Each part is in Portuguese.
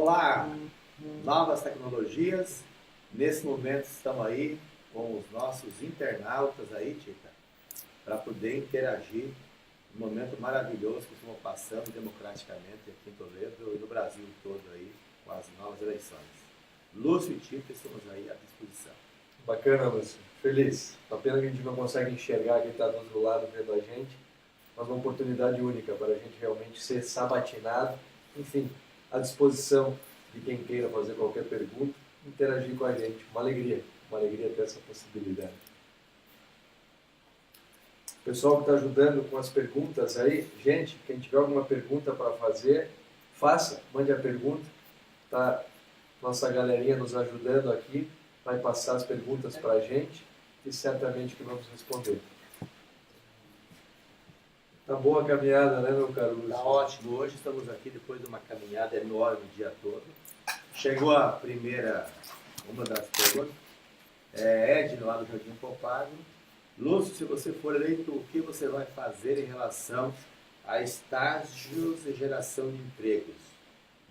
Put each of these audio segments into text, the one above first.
Vamos lá, novas tecnologias. Nesse momento estamos aí com os nossos internautas aí, Tita, para poder interagir um momento maravilhoso que estamos passando democraticamente aqui em Toledo e no Brasil todo aí com as novas eleições. Lúcio e Tita, estamos aí à disposição. Bacana, Lúcio. Feliz. A pena que a gente não consegue enxergar quem está do outro lado vendo a gente, mas uma oportunidade única para a gente realmente ser sabatinado. Enfim, à disposição de quem queira fazer qualquer pergunta, interagir com a gente. Uma alegria ter essa possibilidade. O pessoal que está ajudando com as perguntas aí, gente, quem tiver alguma pergunta para fazer, faça, mande a pergunta. Tá nossa galerinha nos ajudando aqui, vai passar as perguntas para a gente e certamente que vamos responder. Tá boa a caminhada, né, meu caro Lúcio? Tá ótimo. Hoje estamos aqui depois de uma caminhada enorme o dia todo. Chegou a primeira, uma das perguntas. Ed, lá do Jardim Poupado. Lúcio, se você for eleito, o que você vai fazer em relação a estágios e geração de empregos?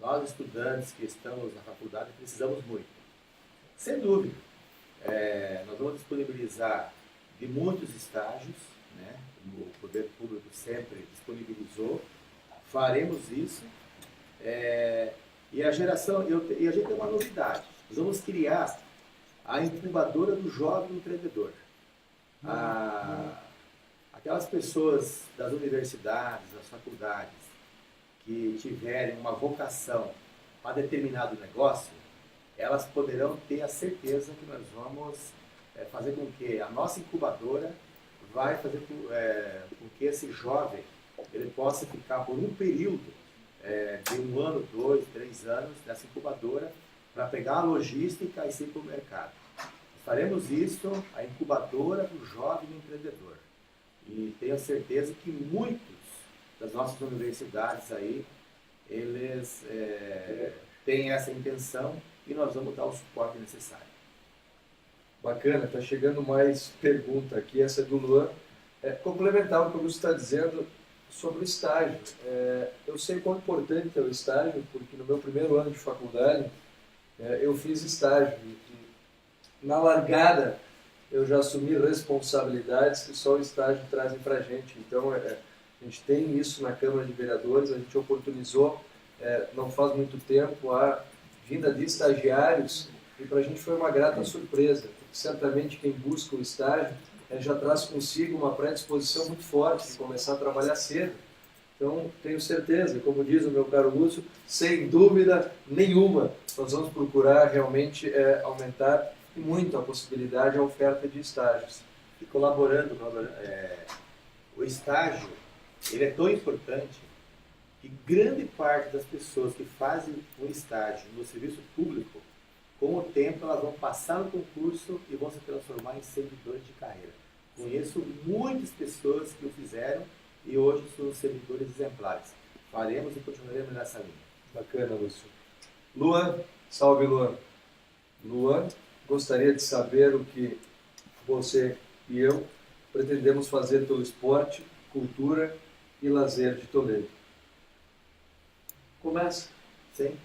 Nós, estudantes que estamos na faculdade, precisamos muito. Sem dúvida. Nós vamos disponibilizar de muitos estágios, né? O poder público sempre disponibilizou. Faremos isso. E a geração, e a gente tem uma novidade. Nós vamos criar a incubadora do jovem empreendedor. Aquelas pessoas das universidades, das faculdades, que tiverem uma vocação para determinado negócio, elas poderão ter a certeza que nós vamos fazer com que a nossa incubadora vai fazer com que esse jovem ele possa ficar por um período de 1 ano, 2, 3 anos nessa incubadora para pegar a logística e ir para o mercado. Faremos isso, a incubadora do jovem empreendedor. E tenho certeza que muitos das nossas universidades aí, eles têm essa intenção e nós vamos dar o suporte necessário. Bacana, está chegando mais pergunta aqui, essa é do Luan. Complementar o que o Lúcio está dizendo sobre o estágio. Eu sei quão importante é o estágio, porque no meu primeiro ano de faculdade, eu fiz estágio. E na largada, eu já assumi responsabilidades que só o estágio trazem para a gente. Então, a gente tem isso na Câmara de Vereadores, a gente oportunizou, não faz muito tempo, a vinda de estagiários, e para a gente foi uma grata surpresa, porque certamente quem busca o estágio já traz consigo uma predisposição muito forte de começar a trabalhar cedo. Então, tenho certeza, como diz o meu caro Lúcio, sem dúvida nenhuma, nós vamos procurar realmente aumentar muito a possibilidade, a oferta de estágios. E colaborando, o estágio, ele é tão importante que grande parte das pessoas que fazem o estágio no serviço público, com o tempo elas vão passar no concurso e vão se transformar em servidores de carreira. Conheço muitas pessoas que o fizeram e hoje são servidores exemplares. Faremos e continuaremos nessa linha. Bacana, Lúcio. Luan, salve Luan. Luan, gostaria de saber o que você e eu pretendemos fazer pelo esporte, cultura e lazer de Toledo. Começa. Sim.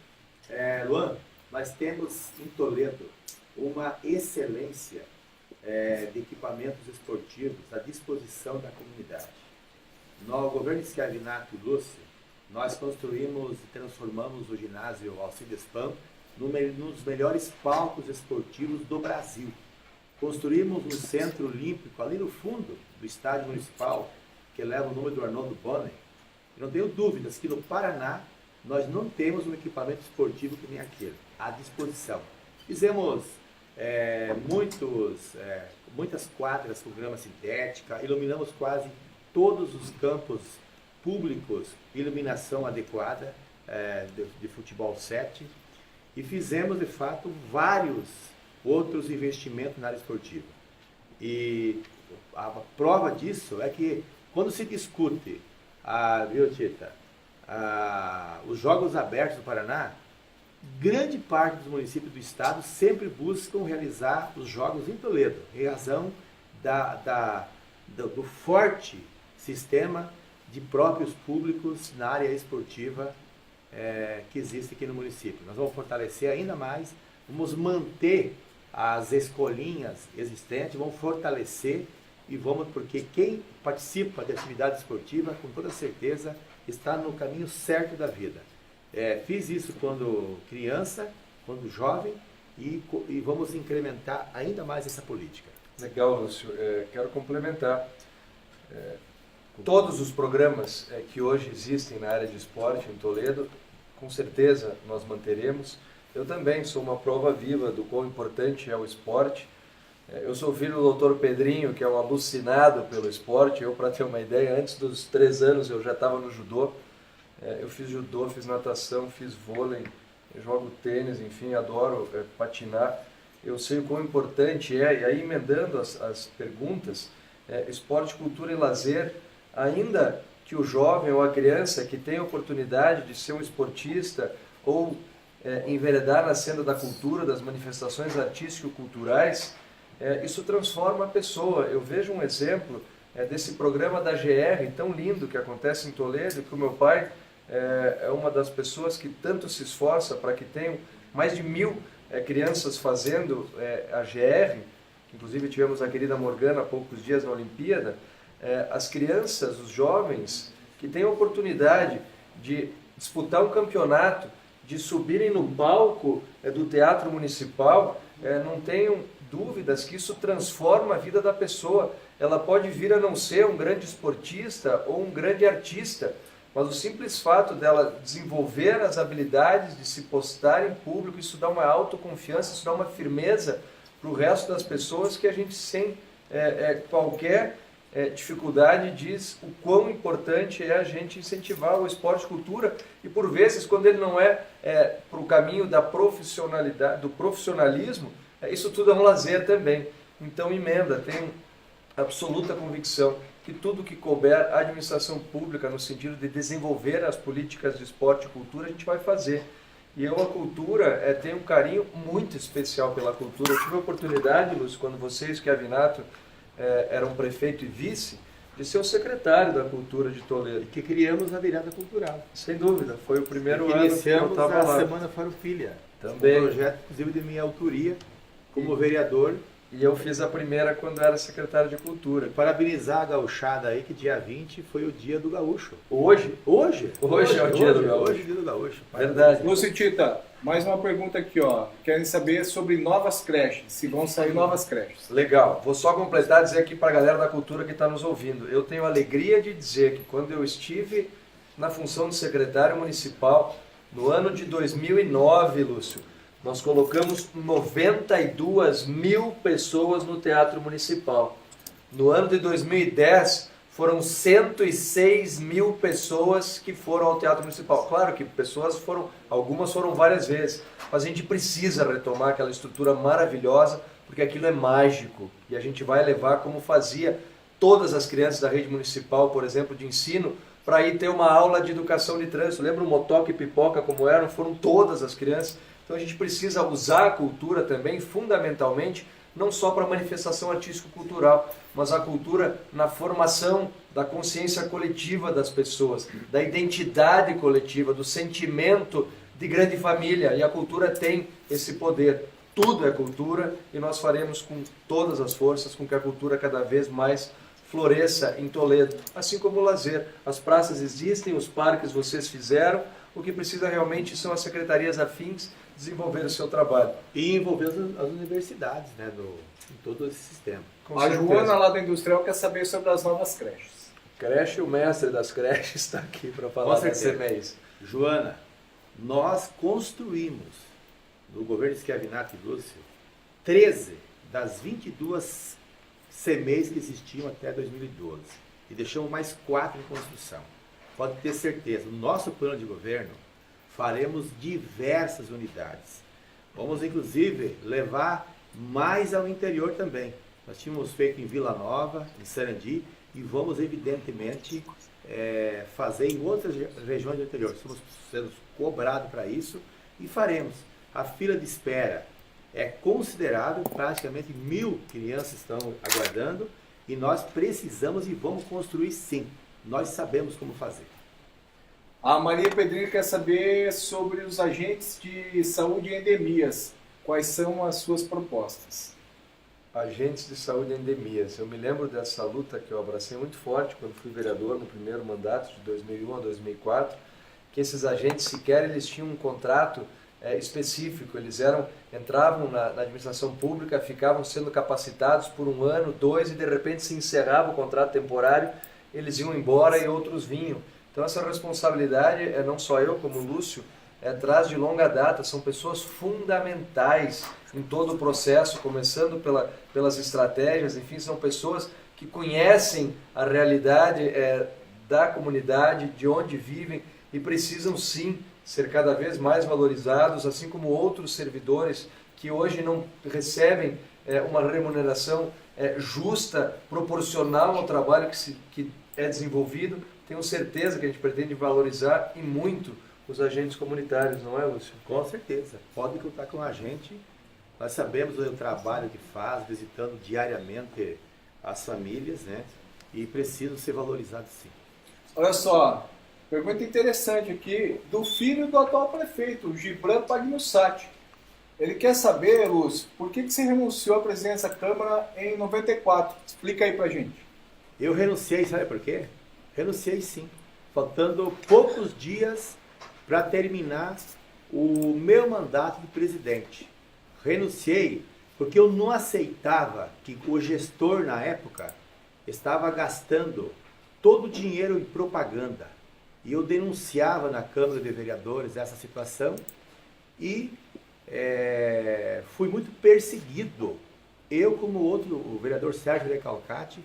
Luan, nós temos em Toledo uma excelência de equipamentos esportivos à disposição da comunidade. No governo Schiavinato e Lúcio, nós construímos e transformamos o ginásio Alcides Pan nos melhores palcos esportivos do Brasil. Construímos um centro olímpico ali no fundo do estádio municipal, que leva o nome do Arnoldo Bonner. Eu não tenho dúvidas que no Paraná nós não temos um equipamento esportivo que nem aquele, à disposição. Fizemos muitas quadras com grama sintética, iluminamos quase todos os campos públicos, iluminação adequada de futebol 7, e fizemos, de fato, vários outros investimentos na área esportiva. E a prova disso é que, quando se discute os Jogos Abertos do Paraná, grande parte dos municípios do estado sempre buscam realizar os jogos em Toledo, em razão do forte sistema de próprios públicos na área esportiva que existe aqui no município. Nós vamos fortalecer ainda mais, vamos manter as escolinhas existentes, vamos fortalecer e vamos, porque quem participa de atividade esportiva, com toda certeza, está no caminho certo da vida. Fiz isso quando criança, quando jovem, e vamos incrementar ainda mais essa política. Legal, Lúcio. Quero complementar. Todos os programas que hoje existem na área de esporte em Toledo, com certeza nós manteremos. Eu também sou uma prova viva do quão importante é o esporte. Eu sou filho do Dr. Pedrinho, que é um alucinado pelo esporte. Eu, para ter uma ideia, antes dos 3 anos eu já estava no judô. Eu fiz judô, fiz natação, fiz vôlei, eu jogo tênis, enfim, adoro patinar. Eu sei o quão importante e aí emendando as perguntas, esporte, cultura e lazer, ainda que o jovem ou a criança que tem a oportunidade de ser um esportista ou enveredar na senda da cultura, das manifestações artístico-culturais, isso transforma a pessoa. Eu vejo um exemplo desse programa da GR, tão lindo, que acontece em Toledo, que o meu pai é uma das pessoas que tanto se esforça para que tenham mais de 1000 crianças fazendo a GR, inclusive tivemos a querida Morgana há poucos dias na Olimpíada. As crianças, os jovens que têm a oportunidade de disputar um campeonato, de subirem no palco do Teatro Municipal, não tenham dúvidas que isso transforma a vida da pessoa. Ela pode vir a não ser um grande esportista ou um grande artista, mas o simples fato dela desenvolver as habilidades de se postar em público, isso dá uma autoconfiança, isso dá uma firmeza para o resto das pessoas que a gente sem qualquer dificuldade diz o quão importante é a gente incentivar o esporte e cultura, e por vezes quando ele não para o caminho da profissionalidade, do profissionalismo, isso tudo é um lazer também. Então emenda, tenho absoluta convicção que tudo que couber a administração pública no sentido de desenvolver as políticas de esporte e cultura, a gente vai fazer. E a cultura tenho um carinho muito especial pela cultura. Eu tive a oportunidade, Lúcio, quando você e o Schiavinato eram prefeito e vice, de ser o secretário da Cultura de Toledo. E que criamos a virada cultural. Sem dúvida, foi o primeiro ano que eu estava lá. A Semana Farroupilha. Também. Um projeto, inclusive, de minha autoria, como vereador. E eu fiz a primeira quando era secretário de Cultura. E parabenizar a gauchada aí, que dia 20 foi o dia do gaúcho. Hoje? Hoje É o dia do gaúcho. Hoje é o dia do gaúcho. Verdade. Lúcio Tita, mais uma pergunta aqui, ó. Querem saber sobre novas creches, se vão sair novas creches. Legal. Vou só completar e dizer aqui para a galera da cultura que está nos ouvindo. Eu tenho a alegria de dizer que quando eu estive na função de secretário municipal, no ano de 2009, Lúcio, nós colocamos 92 mil pessoas no Teatro Municipal. No ano de 2010, foram 106 mil pessoas que foram ao Teatro Municipal. Claro que algumas foram várias vezes, mas a gente precisa retomar aquela estrutura maravilhosa, porque aquilo é mágico. E a gente vai levar, como fazia todas as crianças da rede municipal, por exemplo, de ensino, para ir ter uma aula de educação de trânsito. Lembra o motoca e pipoca como eram? Foram todas as crianças. Então a gente precisa usar a cultura também, fundamentalmente, não só para manifestação artístico-cultural, mas a cultura na formação da consciência coletiva das pessoas, da identidade coletiva, do sentimento de grande família. E a cultura tem esse poder. Tudo é cultura e nós faremos com todas as forças com que a cultura cada vez mais floresça em Toledo. Assim como o lazer. As praças existem, os parques vocês fizeram. O que precisa realmente são as secretarias afins desenvolver o seu trabalho. E envolver as universidades, né, em todo esse sistema. A Joana, lá da Industrial, quer saber sobre as novas creches. Creche, o mestre das creches, está aqui para falar desse mês. Joana, nós construímos, no governo de Schiavinato e Lúcio, 13 das 22 CMEs que existiam até 2012. E deixamos mais 4 em construção. Pode ter certeza, no nosso plano de governo, faremos diversas unidades. Vamos, inclusive, levar mais ao interior também. Nós tínhamos feito em Vila Nova, em Sarandi, e vamos, evidentemente, fazer em outras regiões do interior. Estamos sendo cobrados para isso e faremos. A fila de espera é considerável, praticamente 1000 crianças estão aguardando, e nós precisamos e vamos construir sim. Nós sabemos como fazer. A Maria Pedrinho quer saber sobre os agentes de saúde e endemias. Quais são as suas propostas? Agentes de saúde e endemias. Eu me lembro dessa luta que eu abracei muito forte quando fui vereador no primeiro mandato, de 2001 a 2004, que esses agentes sequer eles tinham um contrato específico, eles entravam na administração pública, ficavam sendo capacitados por 1 ano, 2, e de repente se encerrava o contrato temporário, eles iam embora e outros vinham. Então essa responsabilidade, não só eu como o Lúcio, traz de longa data, são pessoas fundamentais em todo o processo, começando pelas estratégias, enfim, são pessoas que conhecem a realidade da comunidade, de onde vivem, e precisam sim ser cada vez mais valorizados, assim como outros servidores que hoje não recebem uma remuneração justa, proporcional ao trabalho que é desenvolvido. Tenho certeza que a gente pretende valorizar e muito os agentes comunitários, não é, Lúcio? Com certeza, pode contar com a gente. Nós sabemos o trabalho que faz, visitando diariamente as famílias, né? E precisam ser valorizados sim. Olha só, pergunta interessante aqui do filho do atual prefeito, o Gibran Pagnussati. Ele quer saber, Lúcio, por que você renunciou à presidência da Câmara em 94? Explica aí pra gente. Eu renunciei, sabe por quê? Renunciei sim, faltando poucos dias para terminar o meu mandato de presidente. Renunciei porque eu não aceitava que o gestor na época estava gastando todo o dinheiro em propaganda. E eu denunciava na Câmara de Vereadores essa situação e fui muito perseguido. Eu, como o vereador Sérgio Recalcati,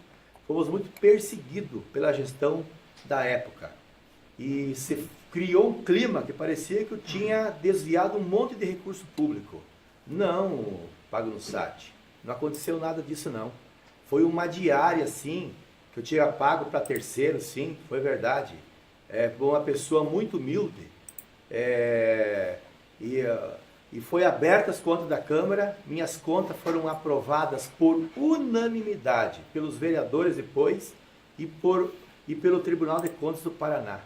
fomos muito perseguidos pela gestão da época. E se criou um clima que parecia que eu tinha desviado um monte de recurso público. Não, Pagnussati, não aconteceu nada disso não. Foi uma diária, sim, que eu tinha pago para terceiro, sim, foi verdade. Por uma pessoa muito humilde. E foi aberta as contas da Câmara, minhas contas foram aprovadas por unanimidade pelos vereadores depois e pelo Tribunal de Contas do Paraná.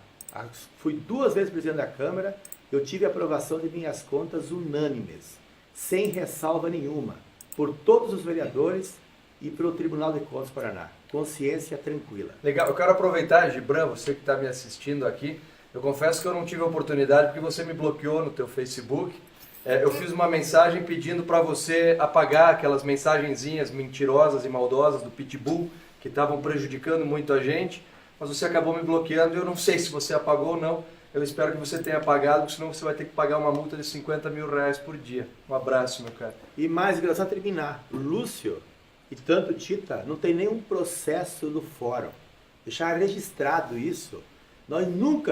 Fui 2 vezes presidente da Câmara, eu tive aprovação de minhas contas unânimes, sem ressalva nenhuma, por todos os vereadores e pelo Tribunal de Contas do Paraná. Consciência tranquila. Legal, eu quero aproveitar, Gibran, você que está me assistindo aqui, eu confesso que eu não tive a oportunidade porque você me bloqueou no teu Facebook. Eu fiz uma mensagem pedindo para você apagar aquelas mensagenzinhas mentirosas e maldosas do Pitbull que estavam prejudicando muito a gente, mas você acabou me bloqueando e eu não sei se você apagou ou não. Eu espero que você tenha apagado, porque senão você vai ter que pagar uma multa de R$50 mil por dia. Um abraço, meu cara. E mais engraçado terminar, Lúcio e tanto Tita não tem nenhum processo no fórum. Deixar registrado isso.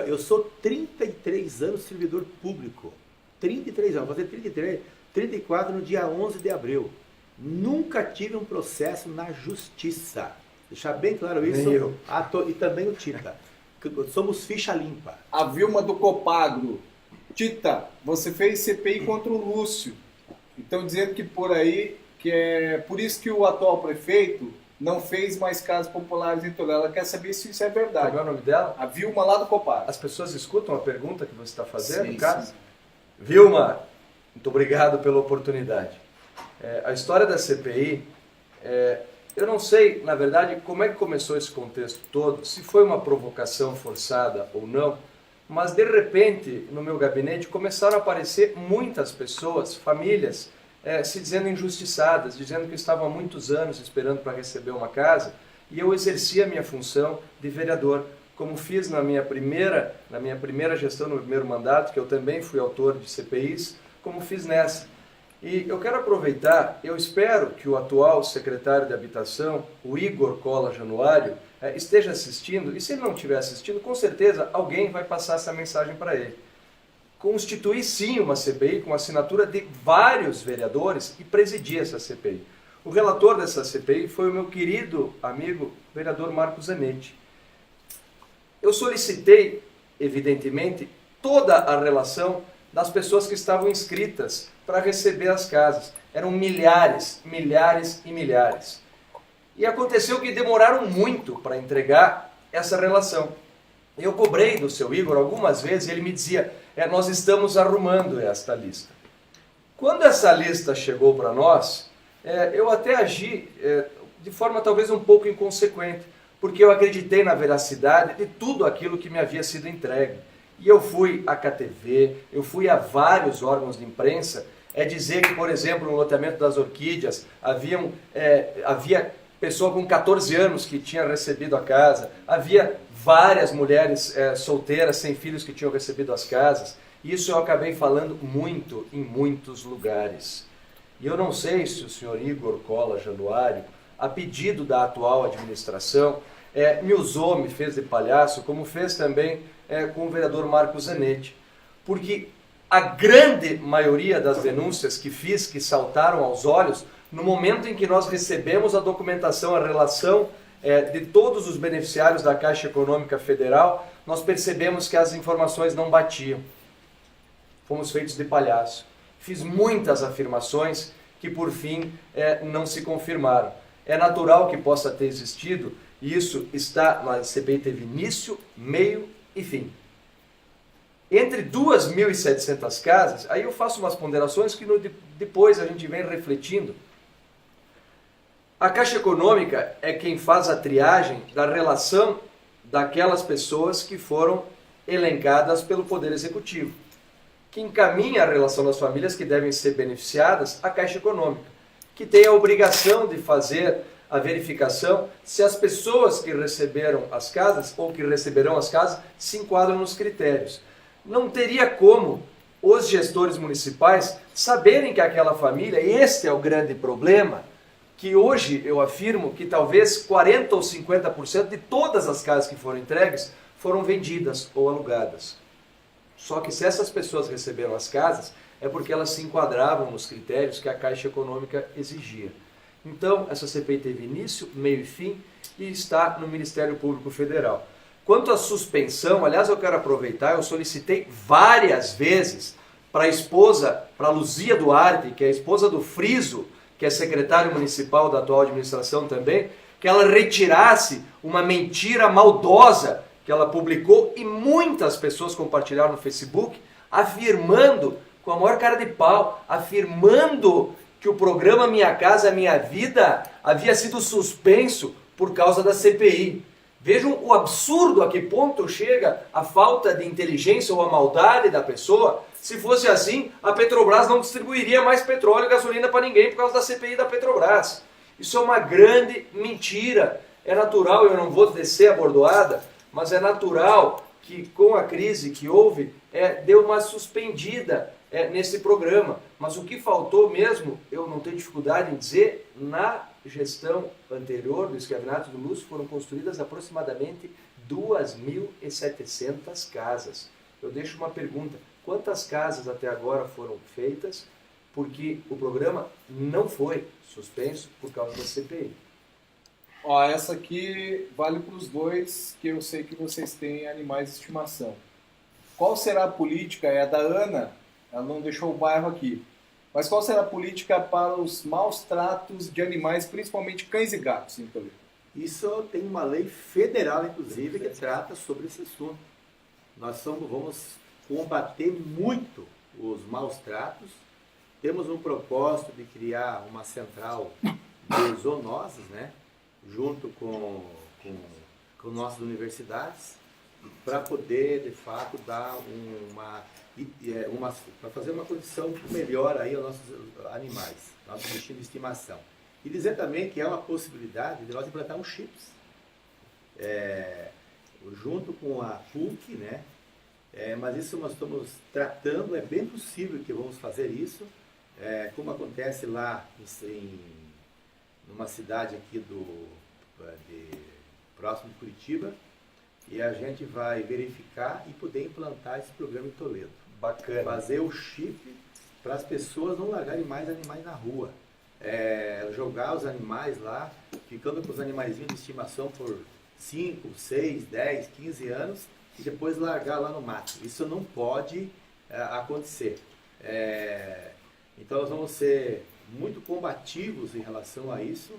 Eu sou 33 anos servidor público. 33 anos, vou fazer 34 no dia 11 de abril. Nunca tive um processo na justiça. Deixar bem claro isso. Nem eu. E também o Tita. Somos ficha limpa. A Vilma do Copagro. Tita, você fez CPI contra o Lúcio. Então dizendo que por aí, que é por isso que o atual prefeito não fez mais casas populares em Toledo. Ela quer saber se isso é verdade. Qual é o nome dela? A Vilma lá do Copagro. As pessoas escutam a pergunta que você está fazendo, Sim, cara? sim. Vilma, muito obrigado pela oportunidade. A história da CPI, eu não sei, na verdade, como é que começou esse contexto todo, se foi uma provocação forçada ou não, mas de repente, no meu gabinete, começaram a aparecer muitas pessoas, famílias, se dizendo injustiçadas, dizendo que estavam há muitos anos esperando para receber uma casa, e eu exercia a minha função de vereador, como fiz na minha primeira gestão, no primeiro mandato, que eu também fui autor de CPIs, como fiz nessa. E eu quero aproveitar, eu espero que o atual secretário de Habitação, o Igor Cola Januário, esteja assistindo, e se ele não estiver assistindo, com certeza alguém vai passar essa mensagem para ele. Constituir sim uma CPI com assinatura de vários vereadores e presidir essa CPI. O relator dessa CPI foi o meu querido amigo, vereador Marcos Zanetti. Eu solicitei, evidentemente, toda a relação das pessoas que estavam inscritas para receber as casas. Eram milhares, milhares e milhares. E aconteceu que demoraram muito para entregar essa relação. Eu cobrei do seu Igor algumas vezes e ele me dizia, nós estamos arrumando esta lista. Quando essa lista chegou para nós, eu até agi de forma talvez um pouco inconsequente, porque eu acreditei na veracidade de tudo aquilo que me havia sido entregue. E eu fui à KTV, eu fui a vários órgãos de imprensa, dizer que, por exemplo, no loteamento das Orquídeas, havia pessoa com 14 anos que tinha recebido a casa, havia várias mulheres solteiras, sem filhos, que tinham recebido as casas. Isso eu acabei falando muito em muitos lugares. E eu não sei se o senhor Igor Cola Januário, a pedido da atual administração, me usou, me fez de palhaço, como fez também com o vereador Marcos Zanetti. Porque a grande maioria das denúncias que fiz, que saltaram aos olhos, no momento em que nós recebemos a documentação, a relação de todos os beneficiários da Caixa Econômica Federal, nós percebemos que as informações não batiam. Fomos feitos de palhaço. Fiz muitas afirmações que, por fim, não se confirmaram. É natural que possa ter existido, e isso está, na CPI teve início, meio e fim. Entre 2.700 casas, aí eu faço umas ponderações que depois a gente vem refletindo. A Caixa Econômica é quem faz a triagem da relação daquelas pessoas que foram elencadas pelo Poder Executivo, que encaminha a relação das famílias que devem ser beneficiadas à Caixa Econômica, que tem a obrigação de fazer a verificação se as pessoas que receberam as casas ou que receberão as casas se enquadram nos critérios. Não teria como os gestores municipais saberem que aquela família, e este é o grande problema, que hoje eu afirmo que talvez 40% ou 50% de todas as casas que foram entregues foram vendidas ou alugadas. Só que se essas pessoas receberam as casas, é porque elas se enquadravam nos critérios que a Caixa Econômica exigia. Então, essa CPI teve início, meio e fim e está no Ministério Público Federal. Quanto à suspensão, aliás, eu quero aproveitar, eu solicitei várias vezes para a esposa, para a Luzia Duarte, que é a esposa do Friso, que é secretário municipal da atual administração também, que ela retirasse uma mentira maldosa que ela publicou e muitas pessoas compartilharam no Facebook, afirmando, com a maior cara de pau, afirmando que o programa Minha Casa Minha Vida havia sido suspenso por causa da CPI. Vejam o absurdo a que ponto chega a falta de inteligência ou a maldade da pessoa. Se fosse assim, a Petrobras não distribuiria mais petróleo e gasolina para ninguém por causa da CPI da Petrobras. Isso é uma grande mentira. É natural, eu não vou descer a bordoada, mas é natural que com a crise que houve, deu uma suspendida nesse programa. Mas o que faltou mesmo, eu não tenho dificuldade em dizer, na gestão anterior do Escravinato do Lúcio foram construídas aproximadamente 2.700 casas. Eu deixo uma pergunta, quantas casas até agora foram feitas porque o programa não foi suspenso por causa da CPI? Ó, essa aqui vale para os dois, que eu sei que vocês têm animais de estimação. Qual será a política? É a da Ana, ela não deixou o bairro aqui. Mas qual será a política para os maus tratos de animais, principalmente cães e gatos, em Toledo? Isso tem uma lei federal, inclusive, que trata sobre esse assunto. Nós vamos combater muito os maus tratos. Temos um propósito de criar uma central de zoonoses, né? Junto com nossas universidades, para poder, de fato, dar para fazer uma condição melhor aí aos nossos animais, nossos bichinhos de estimação. E dizer também que é uma possibilidade de nós implantar um chips, junto com a PUC, né? Mas isso nós estamos tratando, é bem possível que vamos fazer isso, como acontece lá numa cidade aqui próximo de Curitiba, e a gente vai verificar e poder implantar esse programa em Toledo. Bacana. Fazer o chip para as pessoas não largarem mais animais na rua. Jogar os animais lá, ficando com os animaizinhos de estimação por 5, 6, 10, 15 anos e depois largar lá no mato. Isso não pode acontecer. Então nós vamos ser muito combativos em relação a isso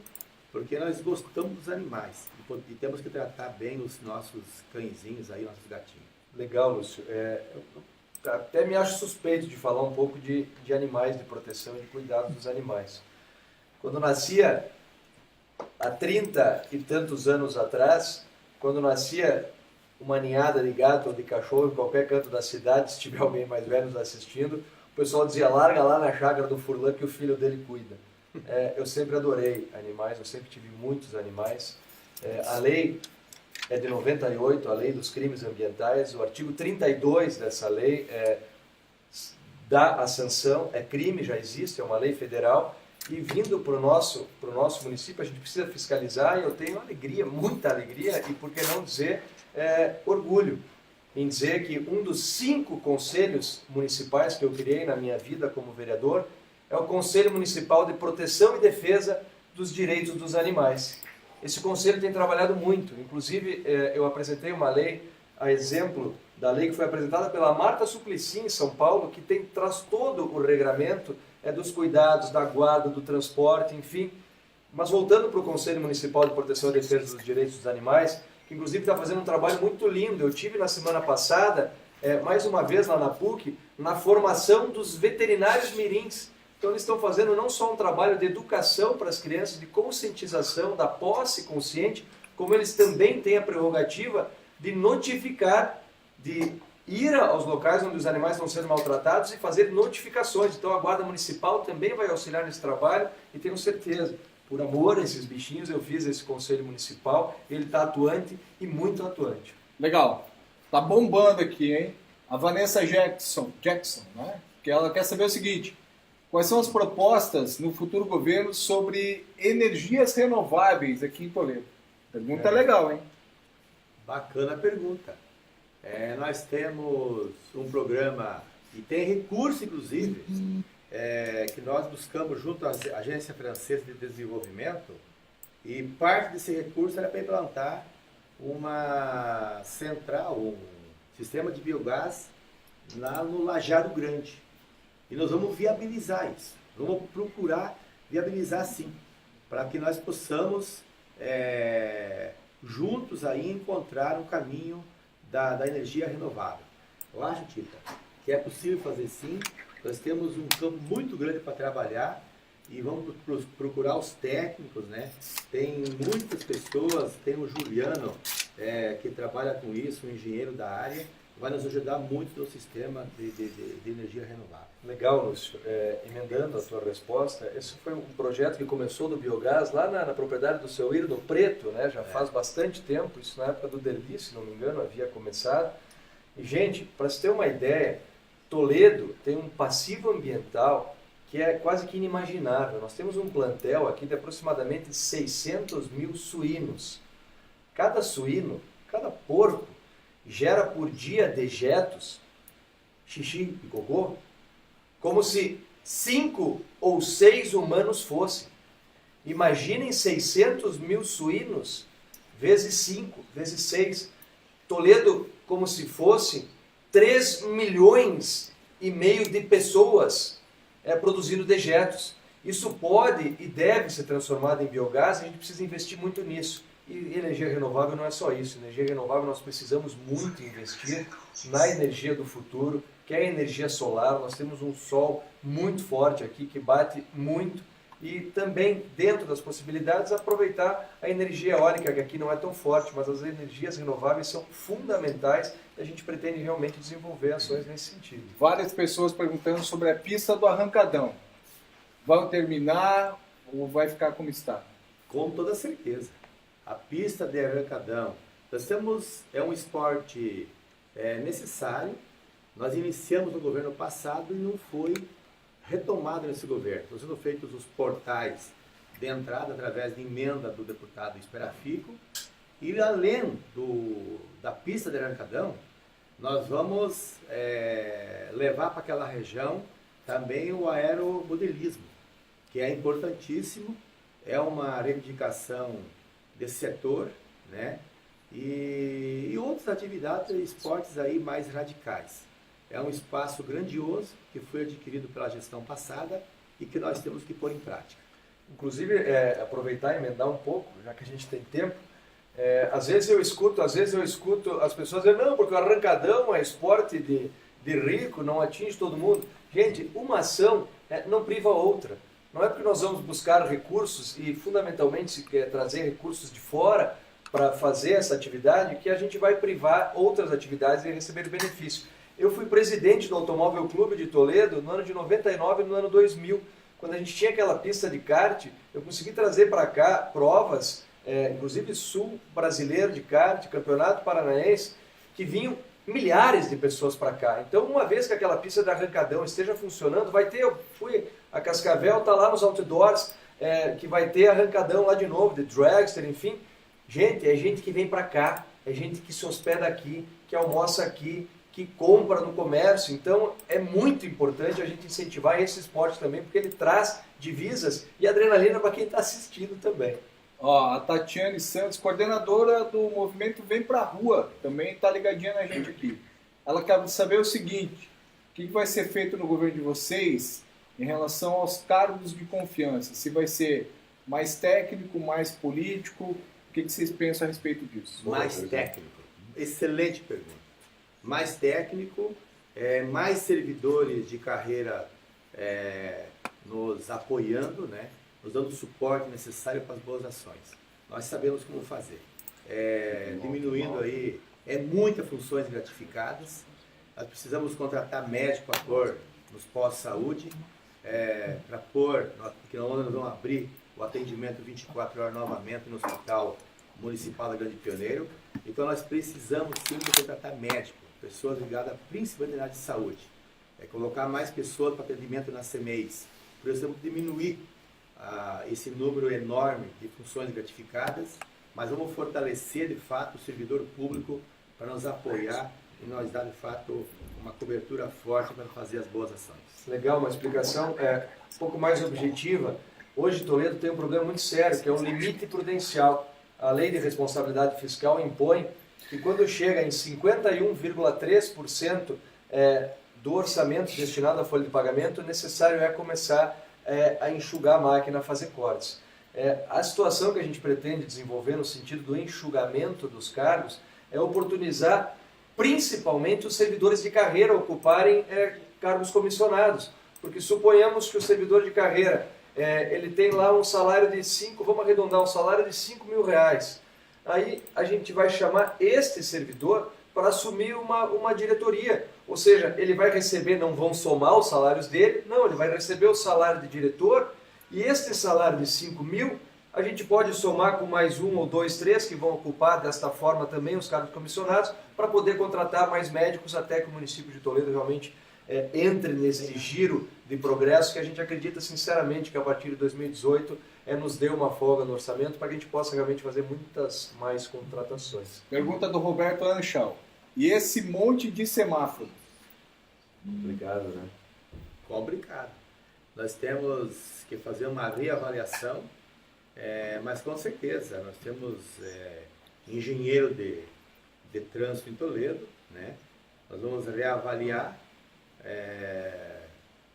porque nós gostamos dos animais e temos que tratar bem os nossos cãezinhos aí, nossos gatinhos. Legal, Lúcio. Eu até me acho suspeito de falar um pouco de animais, de proteção e de cuidado dos animais. Quando nascia, há 30 e tantos anos atrás, quando nascia uma ninhada de gato ou de cachorro em qualquer canto da cidade, se tiver alguém mais velho nos assistindo, o pessoal dizia, larga lá na chácara do Furlan que o filho dele cuida. Eu sempre adorei animais, eu sempre tive muitos animais. A lei é de 98, a lei dos crimes ambientais, o artigo 32 dessa lei dá a sanção, é crime, já existe, é uma lei federal, e vindo para o nosso município a gente precisa fiscalizar, e eu tenho alegria, muita alegria, e por que não dizer orgulho, em dizer que um dos 5 conselhos municipais que eu criei na minha vida como vereador é o Conselho Municipal de Proteção e Defesa dos Direitos dos Animais. Esse conselho tem trabalhado muito, inclusive eu apresentei uma lei, a exemplo da lei que foi apresentada pela Marta Suplicy em São Paulo, que traz todo o regramento dos cuidados, da guarda, do transporte, enfim. Mas voltando para o Conselho Municipal de Proteção e Defesa dos Direitos dos Animais, que inclusive está fazendo um trabalho muito lindo. Eu tive na semana passada, mais uma vez lá na PUC, na formação dos veterinários mirins. Então eles estão fazendo não só um trabalho de educação para as crianças, de conscientização, da posse consciente, como eles também têm a prerrogativa de notificar, de ir aos locais onde os animais estão sendo maltratados e fazer notificações. Então a Guarda Municipal também vai auxiliar nesse trabalho e tenho certeza, por amor a esses bichinhos, eu fiz esse Conselho Municipal, ele está atuante e muito atuante. Legal. Tá bombando aqui, hein? A Vanessa Jackson, né? Que ela quer saber o seguinte: quais são as propostas no futuro governo sobre energias renováveis aqui em Toledo? Pergunta legal, hein? Bacana a pergunta. Nós temos um programa, e tem recurso, inclusive, que nós buscamos junto à Agência Francesa de Desenvolvimento, e parte desse recurso era para implantar uma central, um sistema de biogás lá no Lajeado Grande. E nós vamos viabilizar isso. Vamos procurar viabilizar sim, para que nós possamos juntos aí encontrar um caminho da energia renovável. Eu acho, Tita, que é possível fazer sim. Nós temos um campo muito grande para trabalhar e vamos procurar os técnicos, né? Tem muitas pessoas, tem o Juliano, que trabalha com isso, um engenheiro da área, vai nos ajudar muito no sistema de energia renovável. Legal, Lúcio. Emendando a tua resposta, esse foi um projeto que começou do biogás lá na propriedade do seu Irno Preto, né? Já faz bastante tempo, isso na época do Derli, se não me engano, havia começado. E, gente, para se ter uma ideia, Toledo tem um passivo ambiental que é quase que inimaginável. Nós temos um plantel aqui de aproximadamente 600 mil suínos. Cada suíno, cada porco, gera por dia dejetos, xixi e cocô, como se 5 ou 6 humanos fossem. Imaginem 600 mil suínos vezes 5, vezes 6. Toledo como se fosse 3 milhões e meio de pessoas produzindo dejetos. Isso pode e deve ser transformado em biogás, e a gente precisa investir muito nisso. E energia renovável não é só isso. Energia renovável nós precisamos muito investir na energia do futuro, que é a energia solar. Nós temos um sol muito forte aqui, que bate muito, e também, dentro das possibilidades, aproveitar a energia eólica, que aqui não é tão forte, mas as energias renováveis são fundamentais e a gente pretende realmente desenvolver ações nesse sentido. Várias pessoas perguntando sobre a pista do Arrancadão. Vão terminar ou vai ficar como está? Com toda certeza. A pista de Arrancadão, nós temos, um esporte necessário. Nós iniciamos no governo passado e não foi retomado nesse governo. Estão sendo feitos os portais de entrada através de emenda do deputado Esperafico. E além da pista de Arrancadão, nós vamos levar para aquela região também o aeromodelismo, que é importantíssimo, é uma reivindicação desse setor, né? E outras atividades e esportes aí mais radicais. É um espaço grandioso que foi adquirido pela gestão passada e que nós temos que pôr em prática. inclusive, aproveitar e emendar um pouco, já que a gente tem tempo. Às vezes eu escuto as pessoas dizendo, não, porque o arrancadão é esporte de rico, não atinge todo mundo. Gente, uma ação não priva a outra. Não é porque nós vamos buscar recursos e, fundamentalmente, se quer trazer recursos de fora para fazer essa atividade, que a gente vai privar outras atividades de receber benefício. Eu fui presidente do Automóvel Clube de Toledo no ano de 99 e no ano 2000. Quando a gente tinha aquela pista de kart, eu consegui trazer para cá provas, inclusive sul brasileiro de kart, campeonato paranaense, que vinham milhares de pessoas para cá. Então, uma vez que aquela pista de arrancadão esteja funcionando, vai ter, a Cascavel está lá nos outdoors, que vai ter arrancadão lá de novo, de dragster, enfim. Gente, é gente que vem para cá, é gente que se hospeda aqui, que almoça aqui, que compra no comércio. Então, é muito importante a gente incentivar esse esporte também, porque ele traz divisas e adrenalina para quem está assistindo também. Ó, a Tatiane Santos, coordenadora do movimento Vem Pra Rua, também está ligadinha na gente aqui. Ela quer saber o seguinte, o que vai ser feito no governo de vocês em relação aos cargos de confiança? Se vai ser mais técnico, mais político? O que vocês pensam a respeito disso? Mais técnico. Excelente pergunta. Mais técnico, mais servidores de carreira nos apoiando, né? Nos dando o suporte necessário para as boas ações. Nós sabemos como fazer. Diminuindo aí, muitas funções gratificadas. Nós precisamos contratar médico para pôr nos pós-saúde, porque nós vamos abrir o atendimento 24 horas novamente no Hospital Municipal da Grande Pioneiro. Então nós precisamos sim de contratar médico, pessoas ligadas principalmente na área de saúde. Colocar mais pessoas para atendimento nas CMEs. Precisamos diminuir esse número enorme de funções gratificadas, mas vamos fortalecer de fato o servidor público para nos apoiar e nós dar de fato uma cobertura forte para fazer as boas ações. Legal, uma explicação um pouco mais objetiva. Hoje Toledo tem um problema muito sério, que é o limite prudencial. A lei de responsabilidade fiscal impõe que quando chega em 51,3% do orçamento destinado à folha de pagamento, necessário começar a enxugar a máquina, a fazer cortes. A situação que a gente pretende desenvolver no sentido do enxugamento dos cargos é oportunizar principalmente os servidores de carreira ocuparem cargos comissionados. Porque suponhamos que o servidor de carreira ele tem lá um salário de vamos arredondar, um salário de 5 mil reais. Aí a gente vai chamar este servidor para assumir uma diretoria. Ou seja, ele vai receber, não vão somar os salários dele, não, ele vai receber o salário de diretor e este salário de 5 mil a gente pode somar com mais 1 ou 2, 3 que vão ocupar desta forma também os cargos comissionados para poder contratar mais médicos até que o município de Toledo realmente entre nesse giro de progresso que a gente acredita sinceramente que a partir de 2018 nos dê uma folga no orçamento para que a gente possa realmente fazer muitas mais contratações. Pergunta do Roberto Anchal. E esse monte de semáforos? Complicado, né? Complicado. Nós temos que fazer uma reavaliação, mas com certeza nós temos engenheiro de trânsito em Toledo, né? Nós vamos reavaliar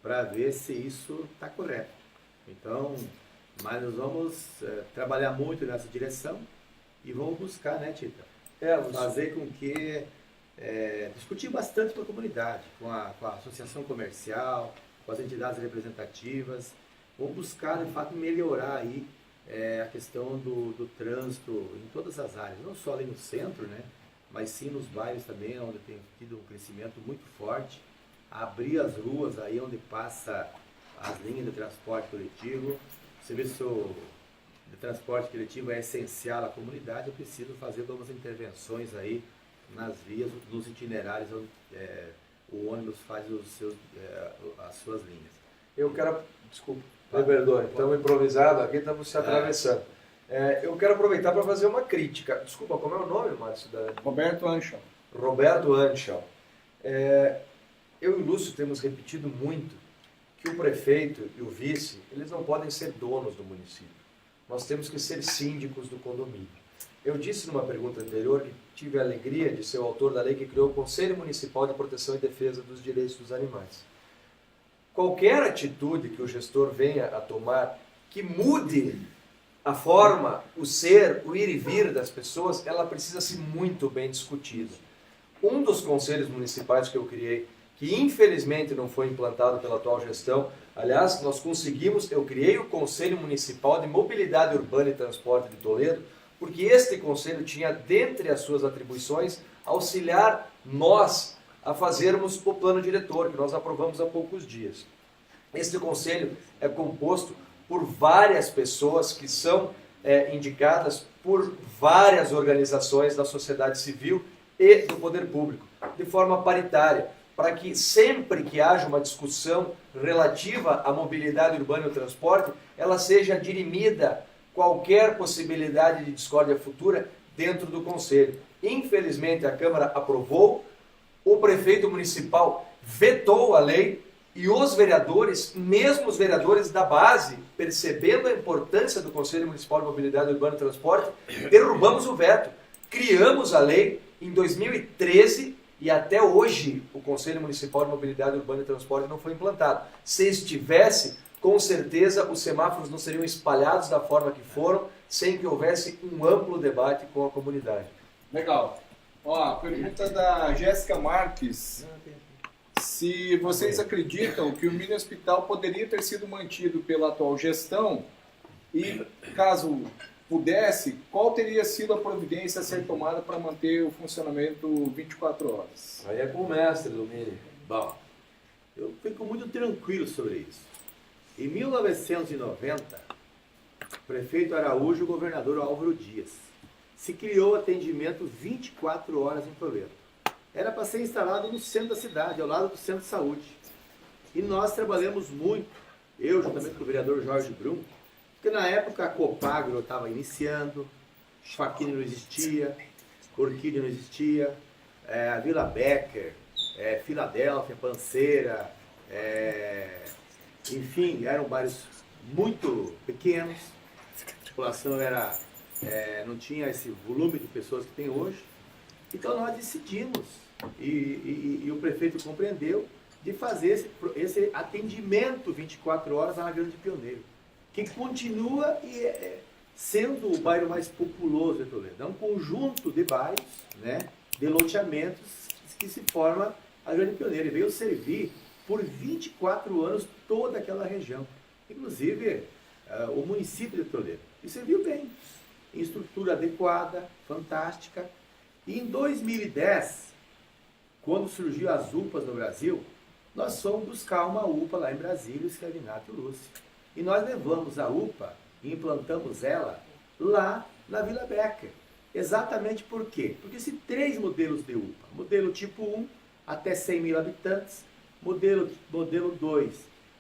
para ver se isso está correto. Então, mas nós vamos trabalhar muito nessa direção e vamos buscar, né, Tita? Fazer com que discutir bastante com a comunidade, com a associação comercial, com as entidades representativas. Vamos buscar, de fato, melhorar aí a questão do trânsito em todas as áreas, não só ali no centro, né, mas sim nos bairros também, onde tem tido um crescimento muito forte. Abrir as ruas aí onde passa as linhas de transporte coletivo. O serviço de transporte coletivo é essencial à comunidade. Eu preciso fazer algumas intervenções aí nas vias, nos itinerários onde o ônibus faz as suas linhas. Eu quero... Desculpa, me perdoe, estamos improvisados aqui, estamos se atravessando. Eu quero aproveitar para fazer uma crítica. Desculpa, como é o nome, Márcio? Roberto Anchal. Roberto Anchal. Eu e o Lúcio temos repetido muito que o prefeito e o vice, eles não podem ser donos do município. Nós temos que ser síndicos do condomínio. Eu disse numa pergunta anterior que tive a alegria de ser o autor da lei que criou o Conselho Municipal de Proteção e Defesa dos Direitos dos Animais. Qualquer atitude que o gestor venha a tomar que mude a forma, o ser, o ir e vir das pessoas, ela precisa ser muito bem discutida. Um dos conselhos municipais que eu criei, que infelizmente não foi implantado pela atual gestão, aliás, nós conseguimos, eu criei o Conselho Municipal de Mobilidade Urbana e Transporte de Toledo, porque este conselho tinha, dentre as suas atribuições, auxiliar nós a fazermos o plano diretor, que nós aprovamos há poucos dias. Este conselho é composto por várias pessoas que são indicadas por várias organizações da sociedade civil e do poder público, de forma paritária, para que sempre que haja uma discussão relativa à mobilidade urbana e ao transporte, ela seja dirimida qualquer possibilidade de discórdia futura dentro do Conselho. Infelizmente, a Câmara aprovou, o prefeito municipal vetou a lei e os vereadores, mesmo os vereadores da base, percebendo a importância do Conselho Municipal de Mobilidade Urbana e Transporte, derrubamos o veto, criamos a lei em 2013 e até hoje o Conselho Municipal de Mobilidade Urbana e Transporte não foi implantado. Se estivesse, com certeza os semáforos não seriam espalhados da forma que foram, sem que houvesse um amplo debate com a comunidade. Legal. Ó, pergunta da Jéssica Marques. Se vocês acreditam que o mini hospital poderia ter sido mantido pela atual gestão e, caso pudesse, qual teria sido a providência a ser tomada para manter o funcionamento 24 horas? Aí é com o mestre do Mini. Bom, eu fico muito tranquilo sobre isso. Em 1990, o prefeito Araújo e o governador Álvaro Dias se criou atendimento 24 horas em Toledo. Era para ser instalado no centro da cidade, ao lado do centro de saúde. E nós trabalhamos muito, eu juntamente com o vereador Jorge Brum, porque na época a Copagro estava iniciando, Schwakini não existia, Orquídea não existia, a Vila Becker, Filadélfia, Panceira, enfim, eram bairros muito pequenos, a população não tinha esse volume de pessoas que tem hoje. Então nós decidimos, e o prefeito compreendeu, de fazer esse atendimento 24 horas na Grande Pioneiro, que continua sendo o bairro mais populoso de Toledo. É um conjunto de bairros, né, de loteamentos que se forma a Grande Pioneiro. E veio servir por 24 anos toda aquela região, inclusive o município de Toledo. E serviu bem, em estrutura adequada, fantástica. E em 2010, quando surgiu as UPAs no Brasil, nós fomos buscar uma UPA lá em Brasília, Escravinato Lúcio. E nós levamos a UPA e implantamos ela lá na Vila Becker. Exatamente por quê? Porque se 3 modelos de UPA, modelo tipo 1 até 100 mil habitantes, modelo 2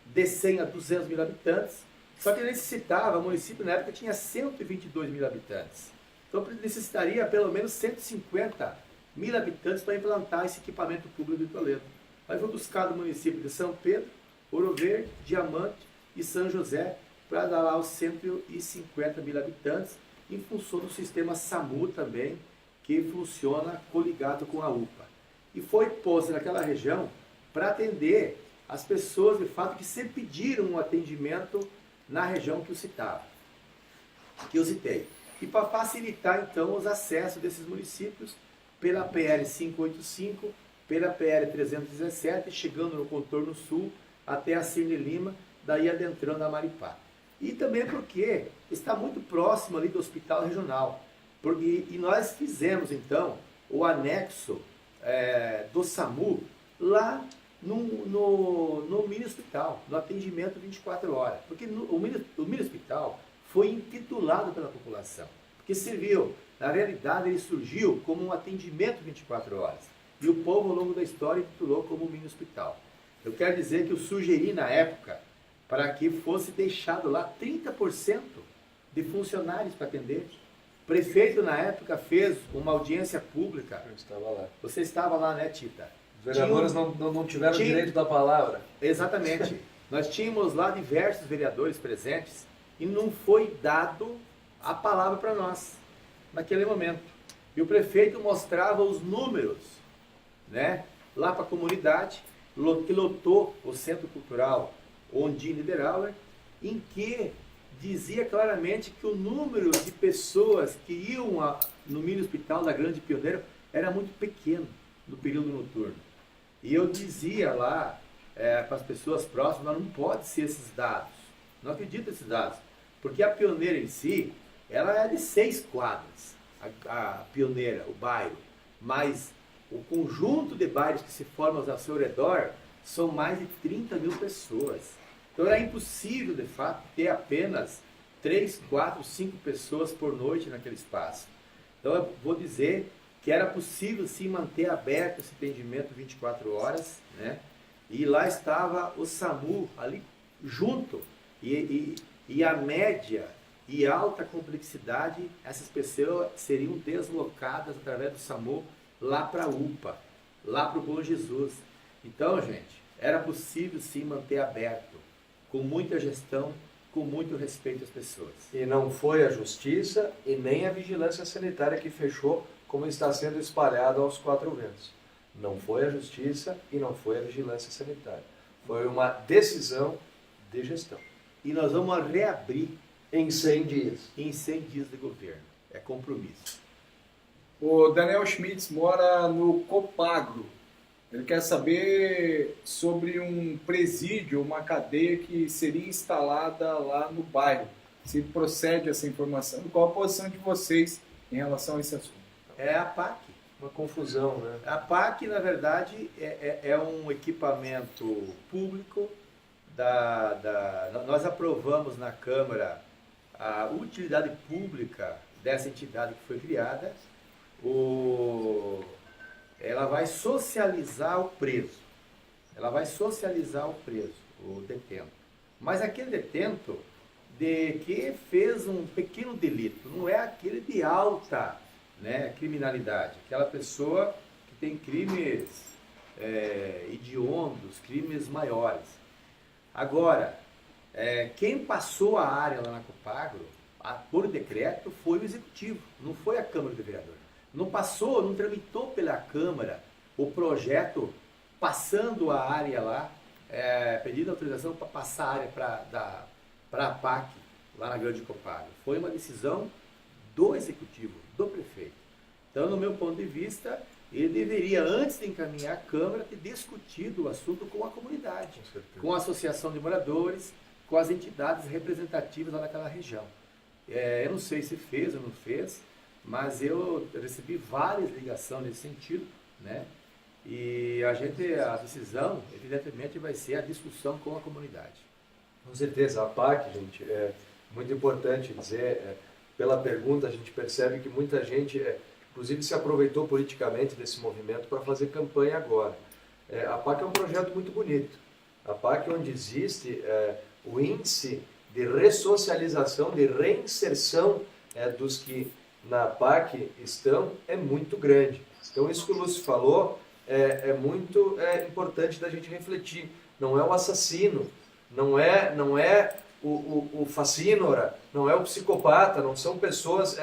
de 100 a 200 mil habitantes, só que necessitava, o município na época tinha 122 mil habitantes. Então necessitaria pelo menos 150 mil habitantes para implantar esse equipamento público de Toledo. Aí foi buscar o município de São Pedro, Ouro Verde, Diamante e São José para dar lá os 150 mil habitantes, em função do sistema SAMU também, que funciona coligado com a UPA. E foi posto naquela região para atender as pessoas, de fato, que sempre pediram um atendimento na região que eu citava, que eu citei. E para facilitar, então, os acessos desses municípios pela PL 585, pela PL 317, chegando no contorno sul até a Cirne Lima, daí adentrando a Maripá. E também porque está muito próximo ali do hospital regional. E nós fizemos, então, o anexo do SAMU lá no mini hospital, no atendimento 24 horas. Porque o mini hospital foi intitulado pela população, porque serviu. Na realidade, ele surgiu como um atendimento 24 horas. E o povo, ao longo da história, intitulou como mini hospital. Eu quero dizer que eu sugeri na época para que fosse deixado lá 30% de funcionários para atender. O prefeito, na época, fez uma audiência pública. Eu estava lá. Você estava lá, né, Tita? Os vereadores não tiveram direito da palavra. Exatamente. Nós tínhamos lá diversos vereadores presentes e não foi dado a palavra para nós naquele momento. E o prefeito mostrava os números, né, lá para a comunidade, que lotou o Centro Cultural Ondine Niederauer, em que dizia claramente que o número de pessoas que iam no mini hospital da Grande Pioneira era muito pequeno no período noturno. E eu dizia lá para as pessoas próximas, não pode ser esses dados, não acredito nesses dados, porque a Pioneira em si, ela é de 6 quadras, a Pioneira, o bairro, mas o conjunto de bairros que se formam ao seu redor são mais de 30 mil pessoas. Então era impossível, de fato, ter apenas 3, 4, 5 pessoas por noite naquele espaço. Então eu vou dizer que era possível sim manter aberto esse atendimento 24 horas, né? E lá estava o SAMU ali junto. E a média e alta complexidade, essas pessoas seriam deslocadas através do SAMU lá para a UPA, lá para o Bom Jesus. Então, gente, era possível sim manter aberto, com muita gestão, com muito respeito às pessoas. E não foi a Justiça e nem a Vigilância Sanitária que fechou, como está sendo espalhado aos 4 ventos. Não foi a Justiça e não foi a Vigilância Sanitária. Foi uma decisão de gestão. E nós vamos reabrir Em 100 dias. em 100 dias de governo. É compromisso. O Daniel Schmitz mora no Copagro. Ele quer saber sobre um presídio, uma cadeia que seria instalada lá no bairro. Se procede essa informação, qual a posição de vocês em relação a esse assunto? É a PAC. Uma confusão, né? A PAC, na verdade, é um equipamento público. Nós aprovamos na Câmara a utilidade pública dessa entidade que foi criada. Ela vai socializar o preso. Ela vai socializar o preso, o detento. Mas aquele detento que fez um pequeno delito, não é aquele de alta, né, criminalidade. Aquela pessoa que tem crimes hediondos, crimes maiores. Agora, quem passou a área lá na Copagro, por decreto, foi o Executivo, não foi a Câmara de Vereadores. Não passou, não tramitou pela Câmara o projeto passando a área lá, pedindo autorização para passar a área para a PAC, lá na Grande Copagro. Foi uma decisão do Executivo, do prefeito. Então, no meu ponto de vista, ele deveria, antes de encaminhar à Câmara, ter discutido o assunto com a comunidade, com a associação de moradores, com as entidades representativas lá daquela região. Eu não sei se fez ou não fez, mas eu recebi várias ligações nesse sentido, né? E a decisão, evidentemente, vai ser a discussão com a comunidade. Com certeza, a PAC, gente, é muito importante dizer, pela pergunta a gente percebe que muita gente, inclusive, se aproveitou politicamente desse movimento para fazer campanha agora. A PAC é um projeto muito bonito. A PAC é onde existe o índice de ressocialização, de reinserção dos que na PAC estão, é muito grande. Então isso que o Lúcio falou é muito importante da gente refletir. Não é o assassino, não é o facínora, não é o psicopata, não são pessoas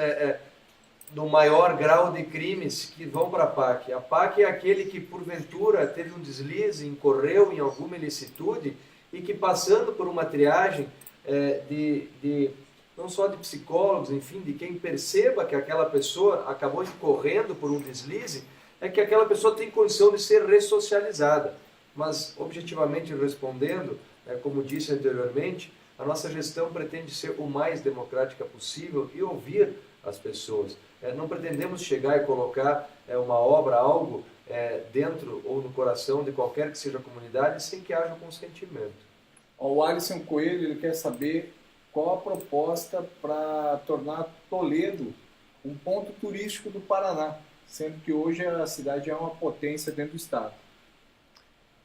do maior grau de crimes que vão para a PAC. A PAC é aquele que porventura teve um deslize, incorreu em alguma ilicitude e que passando por uma triagem não só de psicólogos, enfim, de quem perceba que aquela pessoa acabou incorrendo por um deslize, é que aquela pessoa tem condição de ser ressocializada. Mas, objetivamente respondendo, como disse anteriormente, a nossa gestão pretende ser o mais democrática possível e ouvir as pessoas. Não pretendemos chegar e colocar uma obra, algo dentro ou no coração de qualquer que seja a comunidade sem que haja consentimento. O Alisson Coelho, ele quer saber qual a proposta para tornar Toledo um ponto turístico do Paraná, sendo que hoje a cidade é uma potência dentro do estado.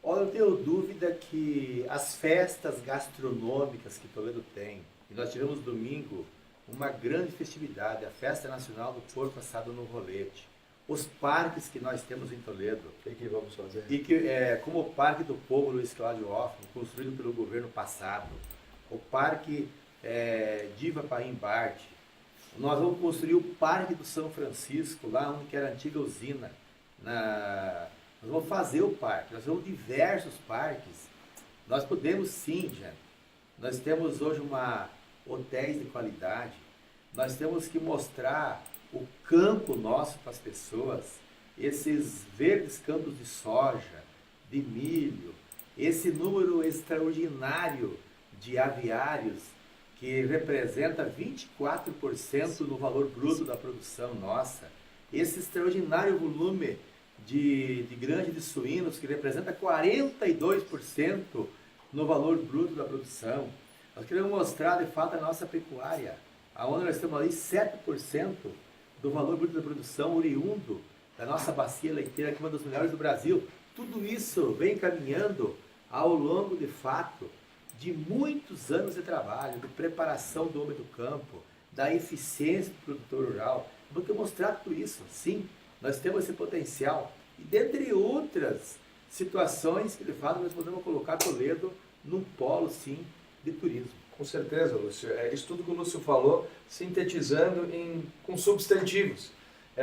Olha, eu tenho dúvida que as festas gastronômicas que Toledo tem, e nós tivemos domingo uma grande festividade, a Festa Nacional do Porco Assado no Rolete, os parques que nós temos em Toledo, O que vamos fazer? e que, como o Parque do Povo Luiz Cláudio Hoffmann, construído pelo governo passado, o Parque Diva Paim Bart, nós vamos construir o Parque do São Francisco, lá onde que era a antiga usina. Nós vamos fazer o parque, nós temos diversos parques. Nós podemos sim, gente. Nós temos hoje hotéis de qualidade, nós temos que mostrar o campo nosso para as pessoas, esses verdes campos de soja, de milho, esse número extraordinário de aviários que representa 24% no valor bruto da produção nossa, esse extraordinário volume de granja de suínos que representa 42% no valor bruto da produção. Nós queremos mostrar de fato a nossa pecuária, aonde nós temos ali 7% do valor bruto da produção oriundo da nossa bacia leiteira, que é uma das melhores do Brasil. Tudo isso vem caminhando ao longo, de fato, de muitos anos de trabalho, de preparação do homem do campo, da eficiência do produtor rural. Vamos mostrar tudo isso. Sim, nós temos esse potencial. E dentre outras situações que, de fato, nós podemos colocar Toledo num polo, sim, de turismo. Com certeza, Lúcio. Isso tudo que o Lúcio falou, sintetizando com substantivos.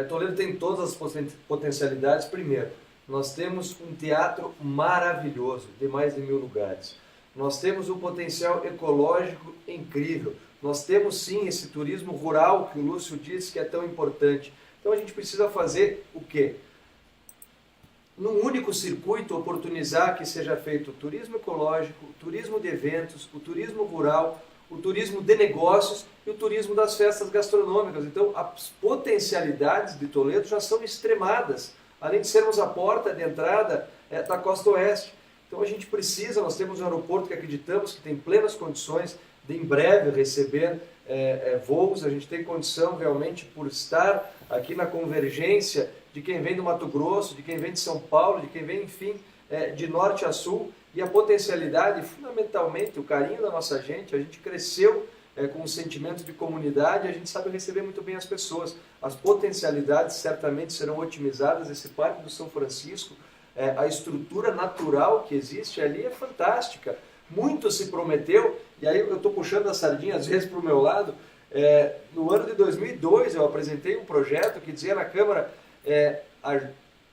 Toledo tem todas as potencialidades. Primeiro, nós temos um teatro maravilhoso, de mais de 1000 lugares. Nós temos um potencial ecológico incrível. Nós temos, sim, esse turismo rural que o Lúcio disse que é tão importante. Então a gente precisa fazer o quê? Num único circuito, oportunizar que seja feito o turismo ecológico, o turismo de eventos, o turismo rural, o turismo de negócios e o turismo das festas gastronômicas. Então, as potencialidades de Toledo já são extremadas, além de sermos a porta de entrada da costa oeste. Então, a gente precisa, nós temos um aeroporto que acreditamos que tem plenas condições de em breve receber voos. A gente tem condição realmente, por estar aqui na convergência de quem vem do Mato Grosso, de quem vem de São Paulo, de quem vem, enfim, de norte a sul, e a potencialidade, fundamentalmente, o carinho da nossa gente. A gente cresceu com um sentimento de comunidade, a gente sabe receber muito bem as pessoas. As potencialidades certamente serão otimizadas. Esse Parque do São Francisco, a estrutura natural que existe ali é fantástica. Muito se prometeu, e aí eu estou puxando a sardinha às vezes para o meu lado. No ano de 2002 eu apresentei um projeto que dizia na Câmara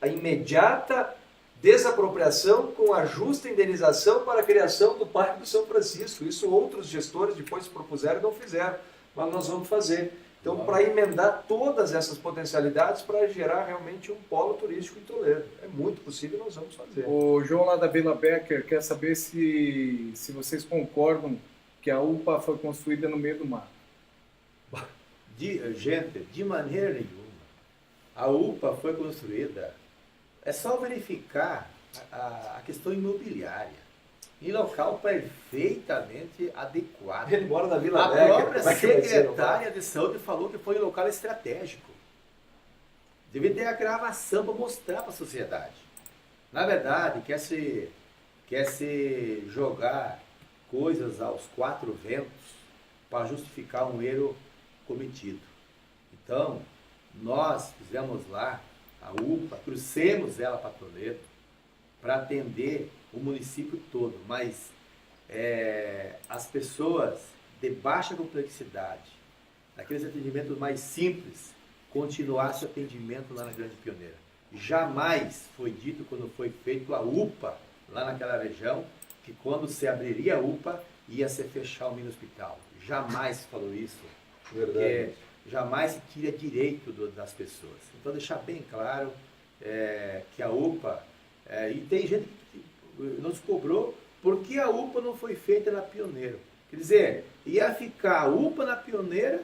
a imediata desapropriação com a justa indenização para a criação do Parque do São Francisco. Isso outros gestores depois se propuseram e não fizeram, mas nós vamos fazer. Então, para emendar todas essas potencialidades para gerar realmente um polo turístico em Toledo. É muito possível, nós vamos fazer. O João lá da Vila Becker quer saber se vocês concordam que a UPA foi construída no meio do mar. Gente, de maneira nenhuma. A UPA foi construída, é só verificar a questão imobiliária, em local perfeitamente adequado. Ele mora na Vila A Becker. própria secretária de saúde falou que foi um local estratégico. Devia ter a gravação para mostrar para a sociedade. Na verdade, quer se jogar coisas aos 4 ventos para justificar um erro cometido. Então, nós fizemos lá a UPA, trouxemos ela para Toledo para atender o município todo, mas as pessoas de baixa complexidade, daqueles atendimentos mais simples, continuasse o atendimento lá na Grande Pioneira. Jamais foi dito, quando foi feito a UPA lá naquela região, que quando se abriria a UPA ia se fechar o mini hospital. Jamais se falou isso. Verdade. Jamais se tira direito das pessoas. Então, deixar bem claro que a UPA... e tem gente que nos cobrou porque a UPA não foi feita na Pioneira. Quer dizer, ia ficar a UPA na Pioneira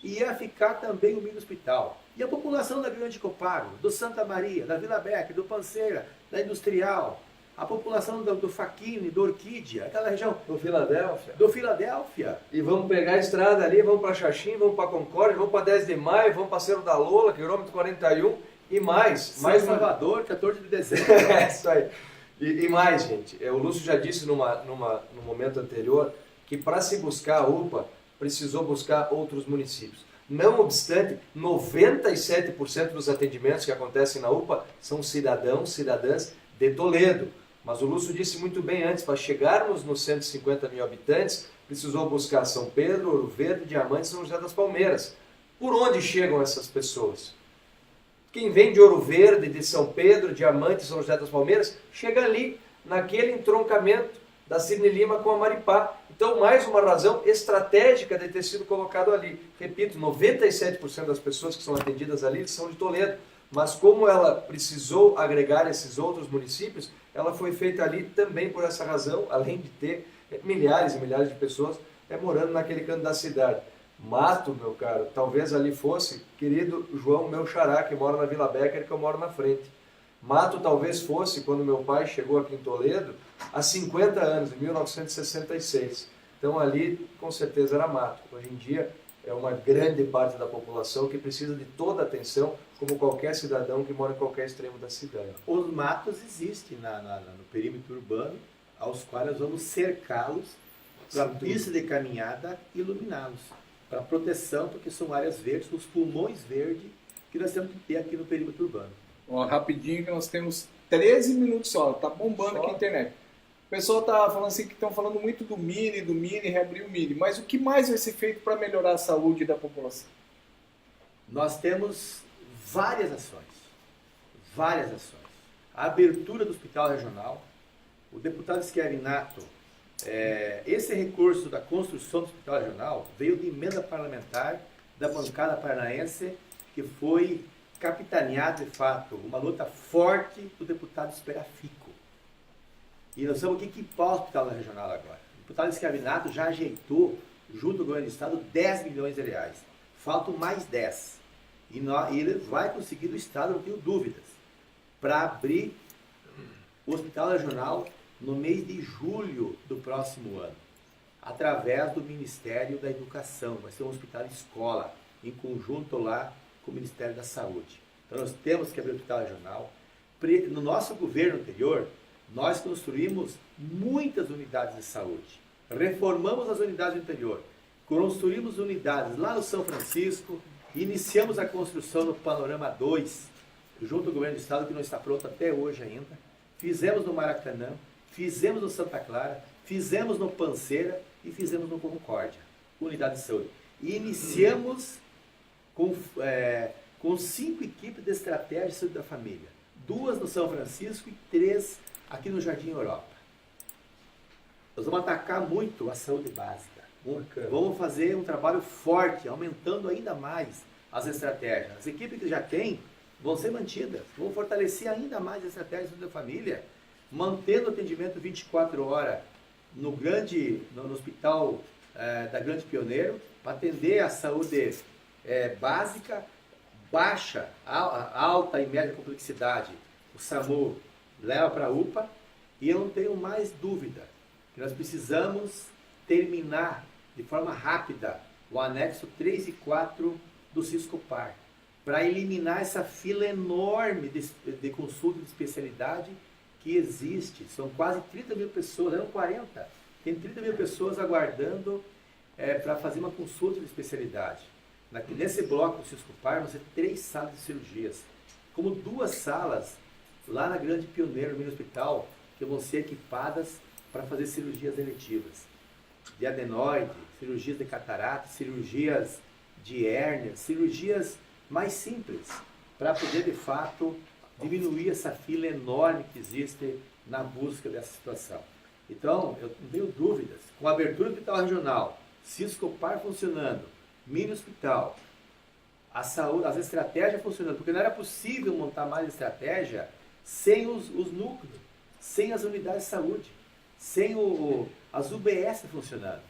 e ia ficar também o mini hospital. E a população da Grande Copago, do Santa Maria, da Vila Becker, do Panceira, da Industrial, a população do Faquini, do Orquídea, aquela região... Do Filadélfia. Do Filadélfia. E vamos pegar a estrada ali, vamos para Xaxim, vamos para Concórdia, vamos para 10 de maio, vamos para Cerro da Lola, quilômetro 41 e mais. Mais Salvador, 14 de dezembro. Isso aí. E mais, gente. O Lúcio já disse no momento anterior que para se buscar a UPA, precisou buscar outros municípios. Não obstante, 97% dos atendimentos que acontecem na UPA são cidadãs de Toledo. Mas o Lúcio disse muito bem antes, para chegarmos nos 150 mil habitantes, precisou buscar São Pedro, Ouro Verde, Diamante e São José das Palmeiras. Por onde chegam essas pessoas? Quem vem de Ouro Verde, de São Pedro, Diamante e São José das Palmeiras, chega ali, naquele entroncamento da Cirne Lima com a Maripá. Então, mais uma razão estratégica de ter sido colocado ali. Repito, 97% das pessoas que são atendidas ali são de Toledo, mas como ela precisou agregar esses outros municípios, ela foi feita ali também por essa razão, além de ter milhares e milhares de pessoas morando naquele canto da cidade. Mato, meu caro, talvez ali fosse querido João, meu xará, que mora na Vila Becker, que eu moro na frente. Mato talvez fosse quando meu pai chegou aqui em Toledo, há 50 anos, em 1966. Então ali, com certeza, era mato. Hoje em dia, é uma grande parte da população que precisa de toda a atenção, como qualquer cidadão que mora em qualquer extremo da cidade. Os matos existem no perímetro urbano, aos quais nós vamos cercá-los para pista de caminhada e iluminá-los. Para proteção, porque são áreas verdes, os pulmões verdes que nós temos que ter aqui no perímetro urbano. Ó, rapidinho que nós temos 13 minutos só, tá bombando aqui a internet. O pessoal tá falando assim que estão falando muito do Mini, reabrir o Mini, mas o que mais vai ser feito para melhorar a saúde da população? Nós temos várias ações. A abertura do hospital regional, o deputado Schiavinato, esse recurso da construção do hospital regional veio de emenda parlamentar da bancada paranaense, que foi capitaneado, de fato, uma luta forte do deputado Esperafico. E nós vamos equipar o hospital regional agora. O deputado Schiavinato já ajeitou, junto ao governo do estado, 10 milhões de reais. Faltam mais 10. E ele vai conseguir do estado, não tenho dúvidas, para abrir o hospital regional no mês de julho do próximo ano, através do Ministério da Educação. Vai ser um hospital escola, em conjunto lá com o Ministério da Saúde. Então nós temos que abrir o hospital regional. No nosso governo anterior, nós construímos muitas unidades de saúde. Reformamos as unidades do interior. Construímos unidades lá no São Francisco. Iniciamos a construção no Panorama 2, junto ao governo do estado, que não está pronto até hoje ainda. Fizemos no Maracanã, fizemos no Santa Clara, fizemos no Panceira e fizemos no Concórdia, unidade de saúde. E iniciamos com 5 equipes de estratégia de saúde da família. 2 no São Francisco e 3 aqui no Jardim Europa. Nós vamos atacar muito a saúde básica. Vamos fazer um trabalho forte, aumentando ainda mais as estratégias. As equipes que já tem vão ser mantidas. Vamos fortalecer ainda mais as estratégias de saúde da família, mantendo o atendimento 24 horas no hospital da Grande Pioneiro, para atender a saúde básica, baixa, alta e média complexidade. O SAMU leva para a UPA, e eu não tenho mais dúvida que nós precisamos terminar de forma rápida o anexo 3 e 4 do Siscopar, para eliminar essa fila enorme de consulta de especialidade que existe. São quase 30 mil pessoas, eram 40. Tem 30 mil pessoas aguardando para fazer uma consulta de especialidade. Nesse bloco do Siscopar, você tem 3 salas de cirurgias, como 2 salas lá na Grande Pioneiro, no mini hospital, que vão ser equipadas para fazer cirurgias eletivas. De adenoide, cirurgias de catarata, cirurgias de hérnia, cirurgias mais simples, para poder, de fato, diminuir essa fila enorme que existe na busca dessa situação. Então, eu não tenho dúvidas, com a abertura do hospital regional, Siscopar funcionando, mini hospital, a saúde, as estratégias funcionando, porque não era possível montar mais estratégia sem os núcleos, sem as unidades de saúde, sem as UBS funcionando.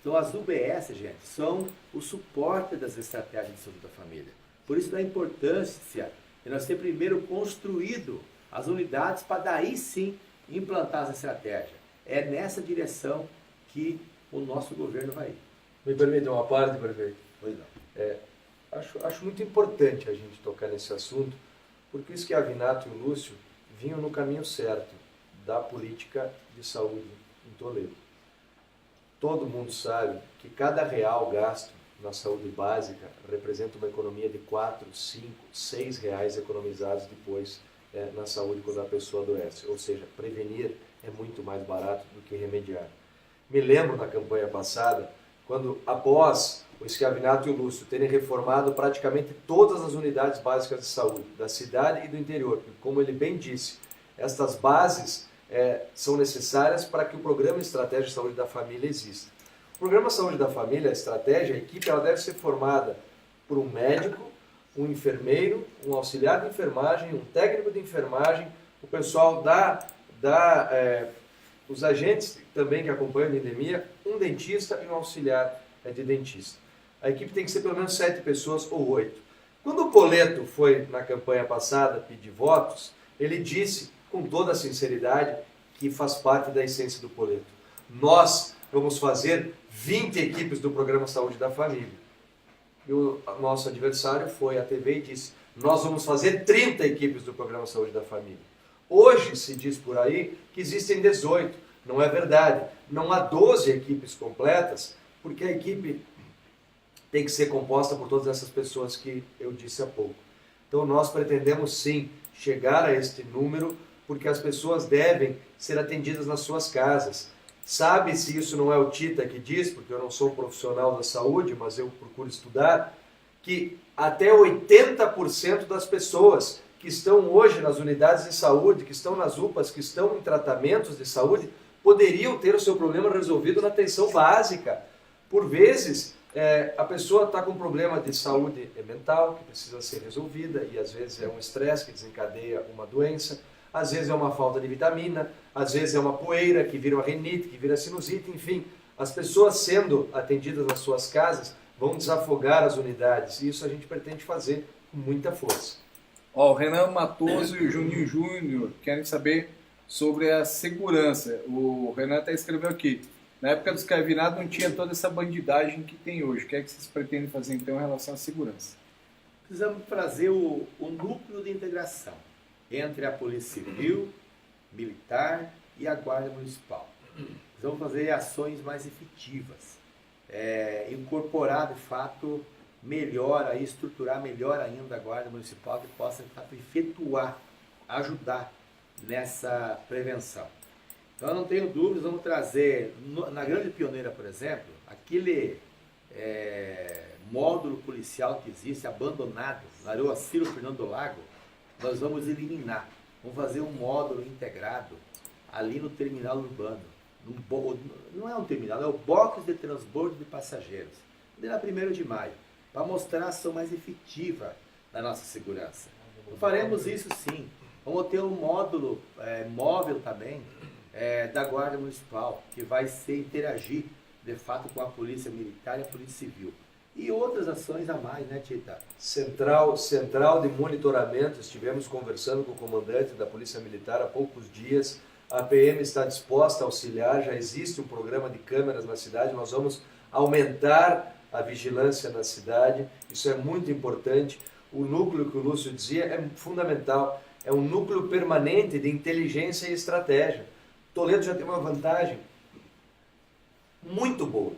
Então as UBS, gente, são o suporte das estratégias de saúde da família. Por isso da importância de nós ter primeiro construído as unidades para daí sim implantar as estratégias. É nessa direção que o nosso governo vai ir. Me permite uma parte, prefeito? Pois não. Acho muito importante a gente tocar nesse assunto, porque o Schiavinato e o Lúcio vinham no caminho certo da política de saúde em Toledo. Todo mundo sabe que cada real gasto na saúde básica representa uma economia de 4, 5, 6 reais economizados depois na saúde quando a pessoa adoece. Ou seja, prevenir é muito mais barato do que remediar. Me lembro na campanha passada, quando após o Schiavinato e o Lúcio terem reformado praticamente todas as unidades básicas de saúde da cidade e do interior, e como ele bem disse, estas bases são necessárias para que o Programa Estratégia de Saúde da Família exista. O Programa Saúde da Família, a estratégia, a equipe, ela deve ser formada por um médico, um enfermeiro, um auxiliar de enfermagem, um técnico de enfermagem, o pessoal os agentes também que acompanham a endemia, um dentista e um auxiliar de dentista. A equipe tem que ser pelo menos 7 pessoas ou 8. Quando o Poleto foi na campanha passada pedir votos, ele disse com toda a sinceridade que faz parte da essência do Poleto. Nós vamos fazer 20 equipes do Programa Saúde da Família. E o nosso adversário foi à TV e disse, nós vamos fazer 30 equipes do Programa Saúde da Família. Hoje se diz por aí que existem 18. Não é verdade. Não há 12 equipes completas, porque a equipe tem que ser composta por todas essas pessoas que eu disse há pouco. Então nós pretendemos sim chegar a este número, porque as pessoas devem ser atendidas nas suas casas. Sabe se isso não é o Tita que diz, porque eu não sou profissional da saúde, mas eu procuro estudar, que até 80% das pessoas que estão hoje nas unidades de saúde, que estão nas UPAs, que estão em tratamentos de saúde, poderiam ter o seu problema resolvido na atenção básica. Por vezes, a pessoa está com um problema de saúde mental, que precisa ser resolvida, e às vezes é um estresse que desencadeia uma doença, às vezes é uma falta de vitamina, às vezes é uma poeira que vira uma rinite, que vira sinusite, enfim. As pessoas sendo atendidas nas suas casas vão desafogar as unidades, e isso a gente pretende fazer com muita força. O Renan Matoso e o Juninho Júnior querem saber sobre a segurança. O Renan até escreveu aqui, na época dos Carvinados não tinha toda essa bandidagem que tem hoje. O que é que vocês pretendem fazer então em relação à segurança? Precisamos trazer o núcleo de integração entre a Polícia Civil, Militar e a Guarda Municipal. Precisamos fazer ações mais efetivas, incorporar de fato melhor, estruturar melhor ainda a Guarda Municipal que possa de fato efetuar, ajudar nessa prevenção. Então eu não tenho dúvidas, vamos trazer, na Grande Pioneira, por exemplo, aquele módulo policial que existe, abandonado, na Aroaciro Fernando do Lago, nós vamos eliminar. Vamos fazer um módulo integrado ali no terminal urbano. Não é um terminal, é o box de transbordo de passageiros. Na 1º de maio, para mostrar a ação mais efetiva da nossa segurança. Faremos isso sim. Vamos ter um módulo móvel também da Guarda Municipal, que vai interagir de fato com a Polícia Militar e a Polícia Civil. E outras ações a mais, né, Tita? Central de monitoramento, estivemos conversando com o comandante da Polícia Militar há poucos dias, a PM está disposta a auxiliar, já existe um programa de câmeras na cidade, nós vamos aumentar a vigilância na cidade, isso é muito importante. O núcleo que o Lúcio dizia é fundamental, é um núcleo permanente de inteligência e estratégia. Toledo já tem uma vantagem muito boa,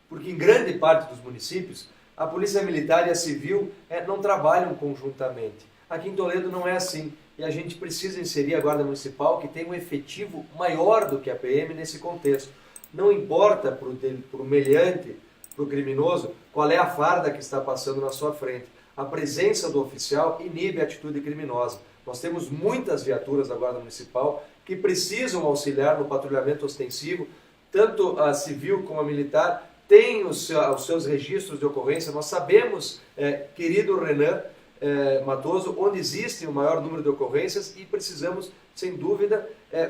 porque em grande parte dos municípios, a Polícia Militar e a Civil não trabalham conjuntamente. Aqui em Toledo não é assim, e a gente precisa inserir a Guarda Municipal, que tem um efetivo maior do que a PM nesse contexto. Não importa para o meliante, para o criminoso, qual é a farda que está passando na sua frente. A presença do oficial inibe a atitude criminosa. Nós temos muitas viaturas da Guarda Municipal que precisam auxiliar no patrulhamento ostensivo, tanto a civil como a militar, tem os seus registros de ocorrência. Nós sabemos, querido Renan Matoso, onde existe o maior número de ocorrências e precisamos, sem dúvida,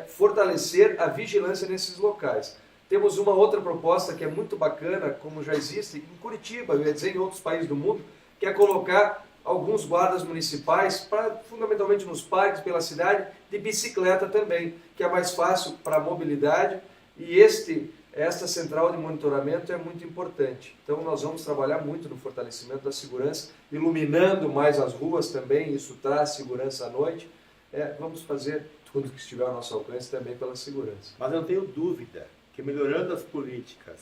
fortalecer a vigilância nesses locais. Temos uma outra proposta que é muito bacana, como já existe em Curitiba, eu ia dizer em outros países do mundo, que é colocar alguns guardas municipais, fundamentalmente nos parques pela cidade, de bicicleta também, que é mais fácil para a mobilidade, e esta central de monitoramento é muito importante. Então nós vamos trabalhar muito no fortalecimento da segurança, iluminando mais as ruas também, isso traz segurança à noite. Vamos fazer tudo que estiver ao nosso alcance também pela segurança. Mas eu não tenho dúvida que melhorando as políticas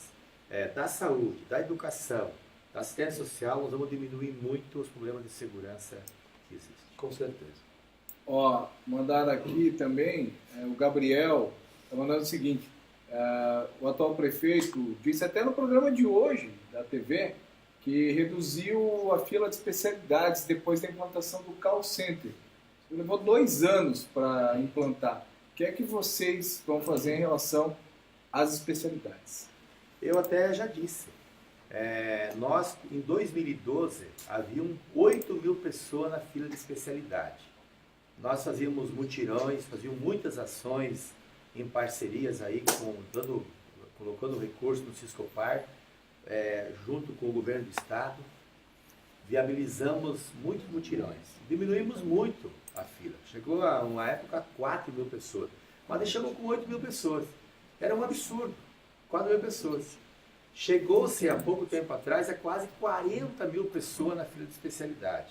da saúde, da educação, da assistência social, nós vamos diminuir muito os problemas de segurança que existem. Com certeza. Mandaram aqui também, o Gabriel está mandando o seguinte, o atual prefeito disse até no programa de hoje, da TV, que reduziu a fila de especialidades depois da implantação do call center. Levou 2 anos para implantar. O que é que vocês vão fazer em relação às especialidades? Eu até já disse. Nós, em 2012, haviam 8 mil pessoas na fila de especialidade. Nós fazíamos mutirões, fazíamos muitas ações em parcerias aí, colocando recurso no Siscopar, junto com o governo do estado. Viabilizamos muitos mutirões. Diminuímos muito a fila. Chegou a uma época a 4 mil pessoas. Mas deixamos com 8 mil pessoas. Era um absurdo. 4 mil pessoas. Chegou-se há pouco tempo atrás a quase 40 mil pessoas na fila de especialidade.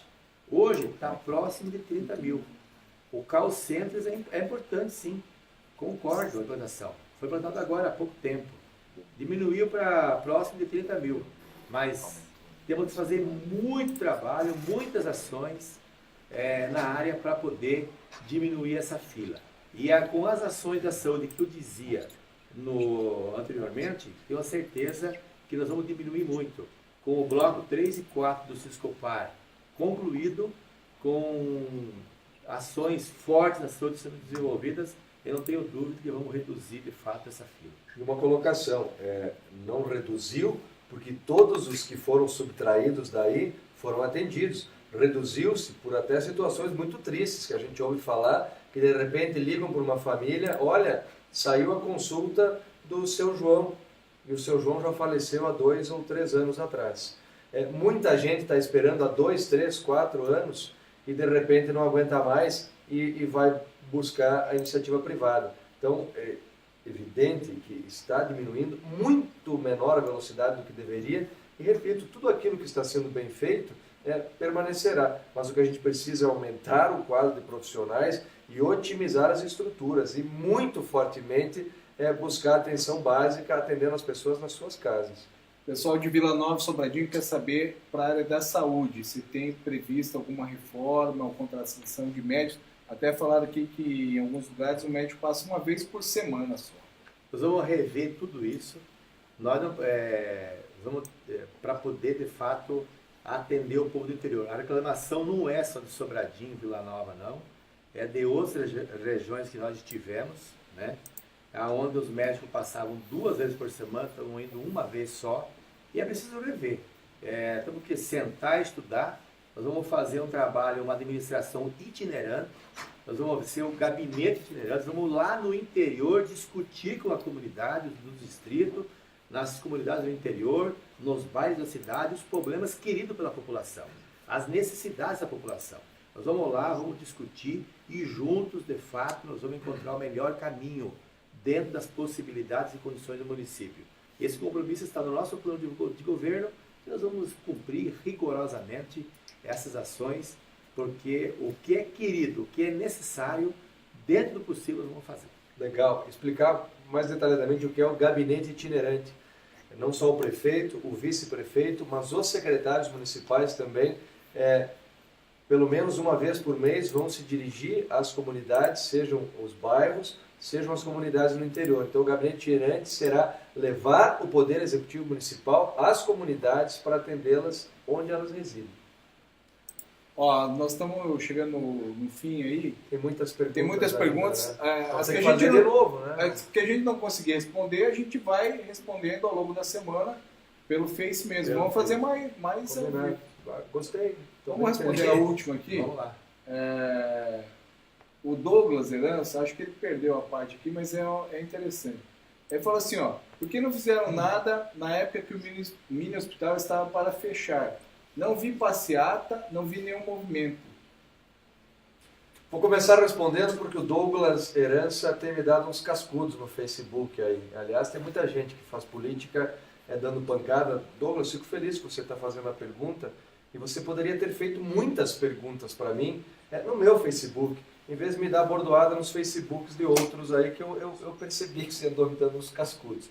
Hoje está próximo de 30 mil. O call centers é importante, sim. Concordo com a implantação. Foi implantado agora há pouco tempo. Diminuiu para próximo de 30 mil. Mas temos que fazer muito trabalho, muitas ações na área para poder diminuir essa fila. E com as ações da saúde que eu dizia anteriormente, tenho a certeza que nós vamos diminuir muito. Com o bloco 3 e 4 do Siscopar concluído, com ações fortes na saúde sendo desenvolvidas, eu não tenho dúvida que vamos reduzir de fato essa fila. E uma colocação, não reduziu, porque todos os que foram subtraídos daí foram atendidos. Reduziu-se por até situações muito tristes que a gente ouve falar, que de repente ligam para uma família, olha, saiu a consulta do seu João, e o seu João já faleceu há 2 ou 3 anos atrás. Muita gente está esperando há 2, 3, 4 anos e de repente não aguenta mais e vai buscar a iniciativa privada. Então, é evidente que está diminuindo, muito menor a velocidade do que deveria, e repito, tudo aquilo que está sendo bem feito permanecerá, mas o que a gente precisa é aumentar o quadro de profissionais e otimizar as estruturas, e muito fortemente buscar atenção básica, atendendo as pessoas nas suas casas. O pessoal de Vila Nova e Sobradinho quer saber, para a área da saúde, se tem previsto alguma reforma ou contratação de médicos. Até falaram aqui que em alguns lugares o médico passa uma vez por semana só. Nós vamos rever tudo isso. Nós vamos para poder, de fato, atender o povo do interior. A reclamação não é só de Sobradinho, Vila Nova, não. É de outras regiões que nós tivemos, né? Onde os médicos passavam 2 vezes por semana, estão indo uma vez só. E é preciso rever. Temos que sentar e estudar. Nós vamos fazer um trabalho, uma administração itinerante. Nós vamos ser um gabinete itinerante. Nós vamos lá no interior discutir com a comunidade do distrito, nas comunidades do interior, nos bairros da cidade, os problemas queridos pela população, as necessidades da população. Nós vamos lá, vamos discutir e juntos, de fato, nós vamos encontrar o melhor caminho dentro das possibilidades e condições do município. Esse compromisso está no nosso plano de governo e nós vamos cumprir rigorosamente essas ações, porque o que é querido, o que é necessário, dentro do possível, nós vamos fazer. Legal. Explicar mais detalhadamente o que é o gabinete itinerante. Não só o prefeito, o vice-prefeito, mas os secretários municipais também, pelo menos uma vez por mês, vão se dirigir às comunidades, sejam os bairros, sejam as comunidades no interior. Então o gabinete itinerante será levar o Poder Executivo Municipal às comunidades para atendê-las onde elas residem. Ó, nós estamos chegando no fim aí. Tem muitas perguntas. Tem muitas perguntas. Né? As tem que que a gente fazer de novo, né? As que a gente não conseguir responder, a gente vai respondendo ao longo da semana pelo Face mesmo. Vamos fazer mais Gostei. Vamos responder a última aqui. Vamos lá. O Douglas Herança, acho que ele perdeu a parte aqui, mas é interessante. Ele fala assim, ó, por que não fizeram nada na época que o mini hospital estava para fechar? Não vi passeata, não vi nenhum movimento. Vou começar respondendo porque o Douglas Herança tem me dado uns cascudos no Facebook aí. Aliás, tem muita gente que faz política dando pancada. Douglas, fico feliz que você está fazendo a pergunta e você poderia ter feito muitas perguntas para mim no meu Facebook, em vez de me dar bordoada nos Facebooks de outros aí que eu percebi que você andou me dando uns cascudos.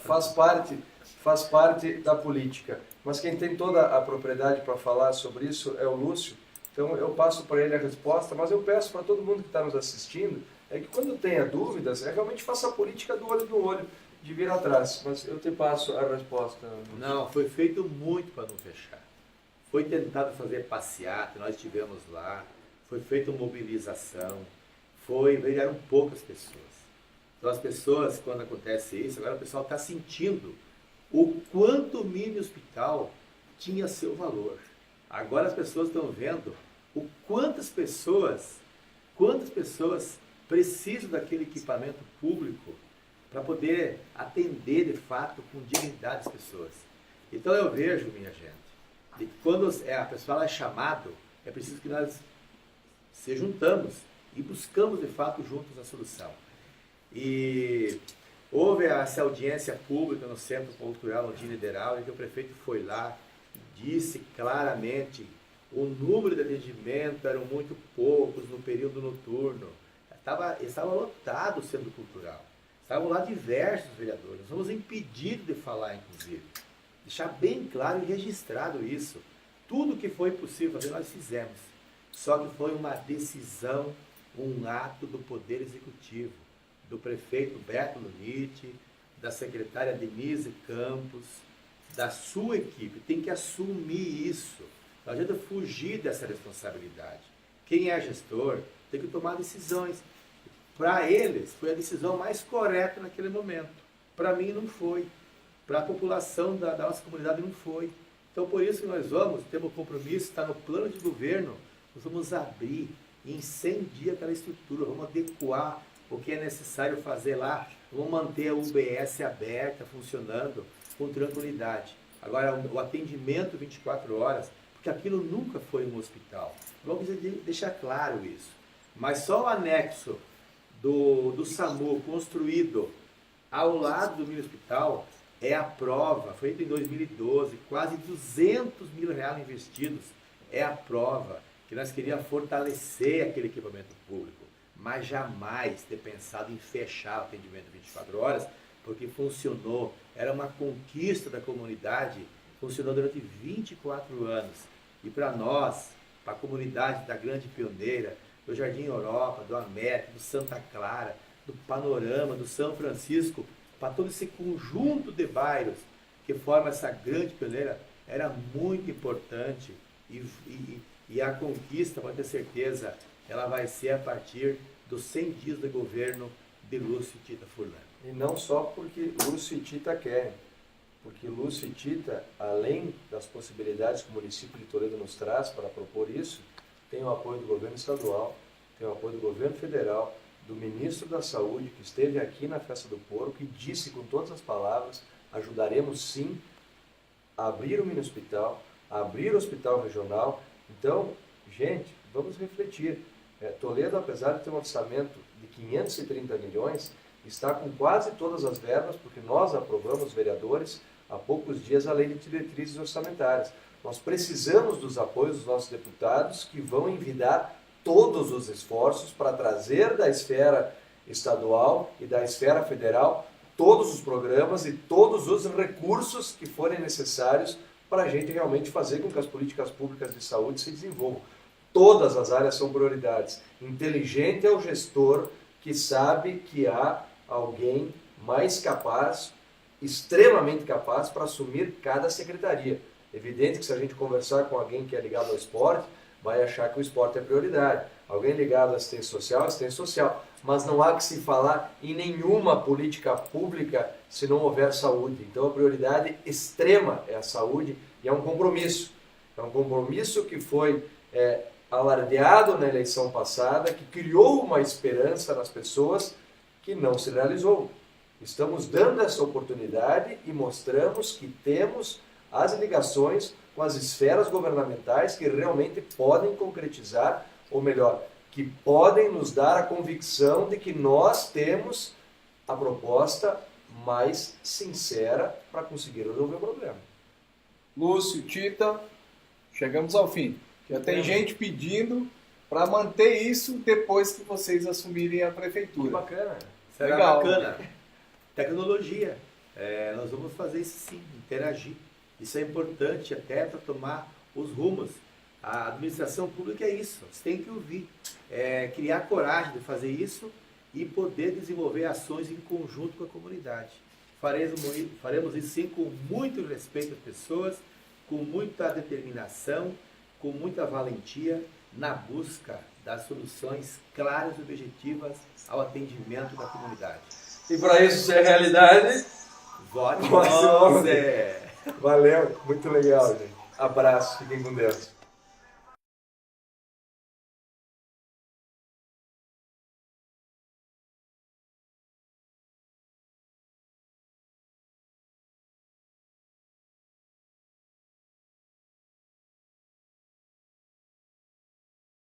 Faz parte da política, mas quem tem toda a propriedade para falar sobre isso é o Lúcio. Então eu passo para ele a resposta, mas eu peço para todo mundo que está nos assistindo que quando tenha dúvidas, realmente faça a política do olho no olho, de vir atrás. Mas eu te passo a resposta. Não, foi feito muito para não fechar. Foi tentado fazer passeata, nós estivemos lá, foi feita mobilização, vieram poucas pessoas. Então as pessoas, quando acontece isso, agora o pessoal está sentindo o quanto o mini hospital tinha seu valor. Agora as pessoas estão vendo o quantas pessoas precisam daquele equipamento público para poder atender de fato com dignidade as pessoas. Então eu vejo, minha gente, que quando a pessoa é chamado, é preciso que nós se juntamos e buscamos de fato juntos a solução. E houve essa audiência pública no Centro Cultural Ondina Niederauer, em que o prefeito foi lá e disse claramente o número de atendimento eram muito poucos no período noturno. Estava lotado o Centro Cultural. Estavam lá diversos vereadores. Nós fomos impedidos de falar, inclusive. Deixar bem claro e registrado isso. Tudo que foi possível fazer, nós fizemos. Só que foi uma decisão, um ato do Poder Executivo, do prefeito Beto Lunite, da secretária Denise Campos, da sua equipe. Tem que assumir isso. Não adianta fugir dessa responsabilidade. Quem é gestor tem que tomar decisões. Para eles, foi a decisão mais correta naquele momento. Para mim, não foi. Para a população da nossa comunidade, não foi. Então, por isso que nós temos compromisso, está no plano de governo, nós vamos abrir em 100 dias aquela estrutura, vamos adequar o que é necessário fazer lá, vamos manter a UBS aberta, funcionando com tranquilidade. Agora, o atendimento 24 horas, porque aquilo nunca foi um hospital. Vamos deixar claro isso. Mas só o anexo do SAMU construído ao lado do mini hospital é a prova, feito em 2012, quase 200 mil reais investidos, é a prova que nós queríamos fortalecer aquele equipamento público, mas jamais ter pensado em fechar o atendimento 24 horas, porque funcionou, era uma conquista da comunidade, funcionou durante 24 anos. E para nós, para a comunidade da Grande Pioneira, do Jardim Europa, do América, do Santa Clara, do Panorama, do São Francisco, para todo esse conjunto de bairros que forma essa Grande Pioneira, era muito importante e a conquista, pode ter certeza, ela vai ser a partir dos 100 dias de governo de Lúcio e Tita Furlan. E não só porque Lúcio e Tita querem, porque Lúcio e Tita, além das possibilidades que o município de Toledo nos traz para propor isso, tem o apoio do governo estadual, tem o apoio do governo federal, do ministro da Saúde, que esteve aqui na Festa do Porco e disse com todas as palavras, ajudaremos sim a abrir o mini hospital, a abrir o hospital regional. Então, gente, vamos refletir. Toledo, apesar de ter um orçamento de 530 milhões, está com quase todas as verbas, porque nós aprovamos, vereadores, há poucos dias a lei de diretrizes orçamentárias. Nós precisamos dos apoios dos nossos deputados, que vão envidar todos os esforços para trazer da esfera estadual e da esfera federal todos os programas e todos os recursos que forem necessários para a gente realmente fazer com que as políticas públicas de saúde se desenvolvam. Todas as áreas são prioridades. Inteligente é o gestor que sabe que há alguém mais capaz, extremamente capaz, para assumir cada secretaria. Evidente que se a gente conversar com alguém que é ligado ao esporte, vai achar que o esporte é prioridade. Alguém ligado à assistência social, mas não há que se falar em nenhuma política pública se não houver saúde. Então a prioridade extrema é a saúde e é um compromisso. É um compromisso que foi alardeado na eleição passada, que criou uma esperança nas pessoas que não se realizou. Estamos dando essa oportunidade e mostramos que temos as ligações com as esferas governamentais que realmente podem concretizar, ou melhor, que podem nos dar a convicção de que nós temos a proposta mais sincera para conseguir resolver o problema. Lúcio, Tita, chegamos ao fim. Já tem gente pedindo para manter isso depois que vocês assumirem a prefeitura. Que bacana. Será Legal. bacana. Tecnologia. Nós vamos fazer isso sim, interagir. Isso é importante até para tomar os rumos. A administração pública é isso, você tem que ouvir. Criar coragem de fazer isso e poder desenvolver ações em conjunto com a comunidade. Faremos isso sim com muito respeito às pessoas, com muita determinação, com muita valentia na busca das soluções claras e objetivas ao atendimento da comunidade. E para isso ser realidade, Vote Vote 11! valeu, muito legal, gente. Abraço, fiquem com Deus.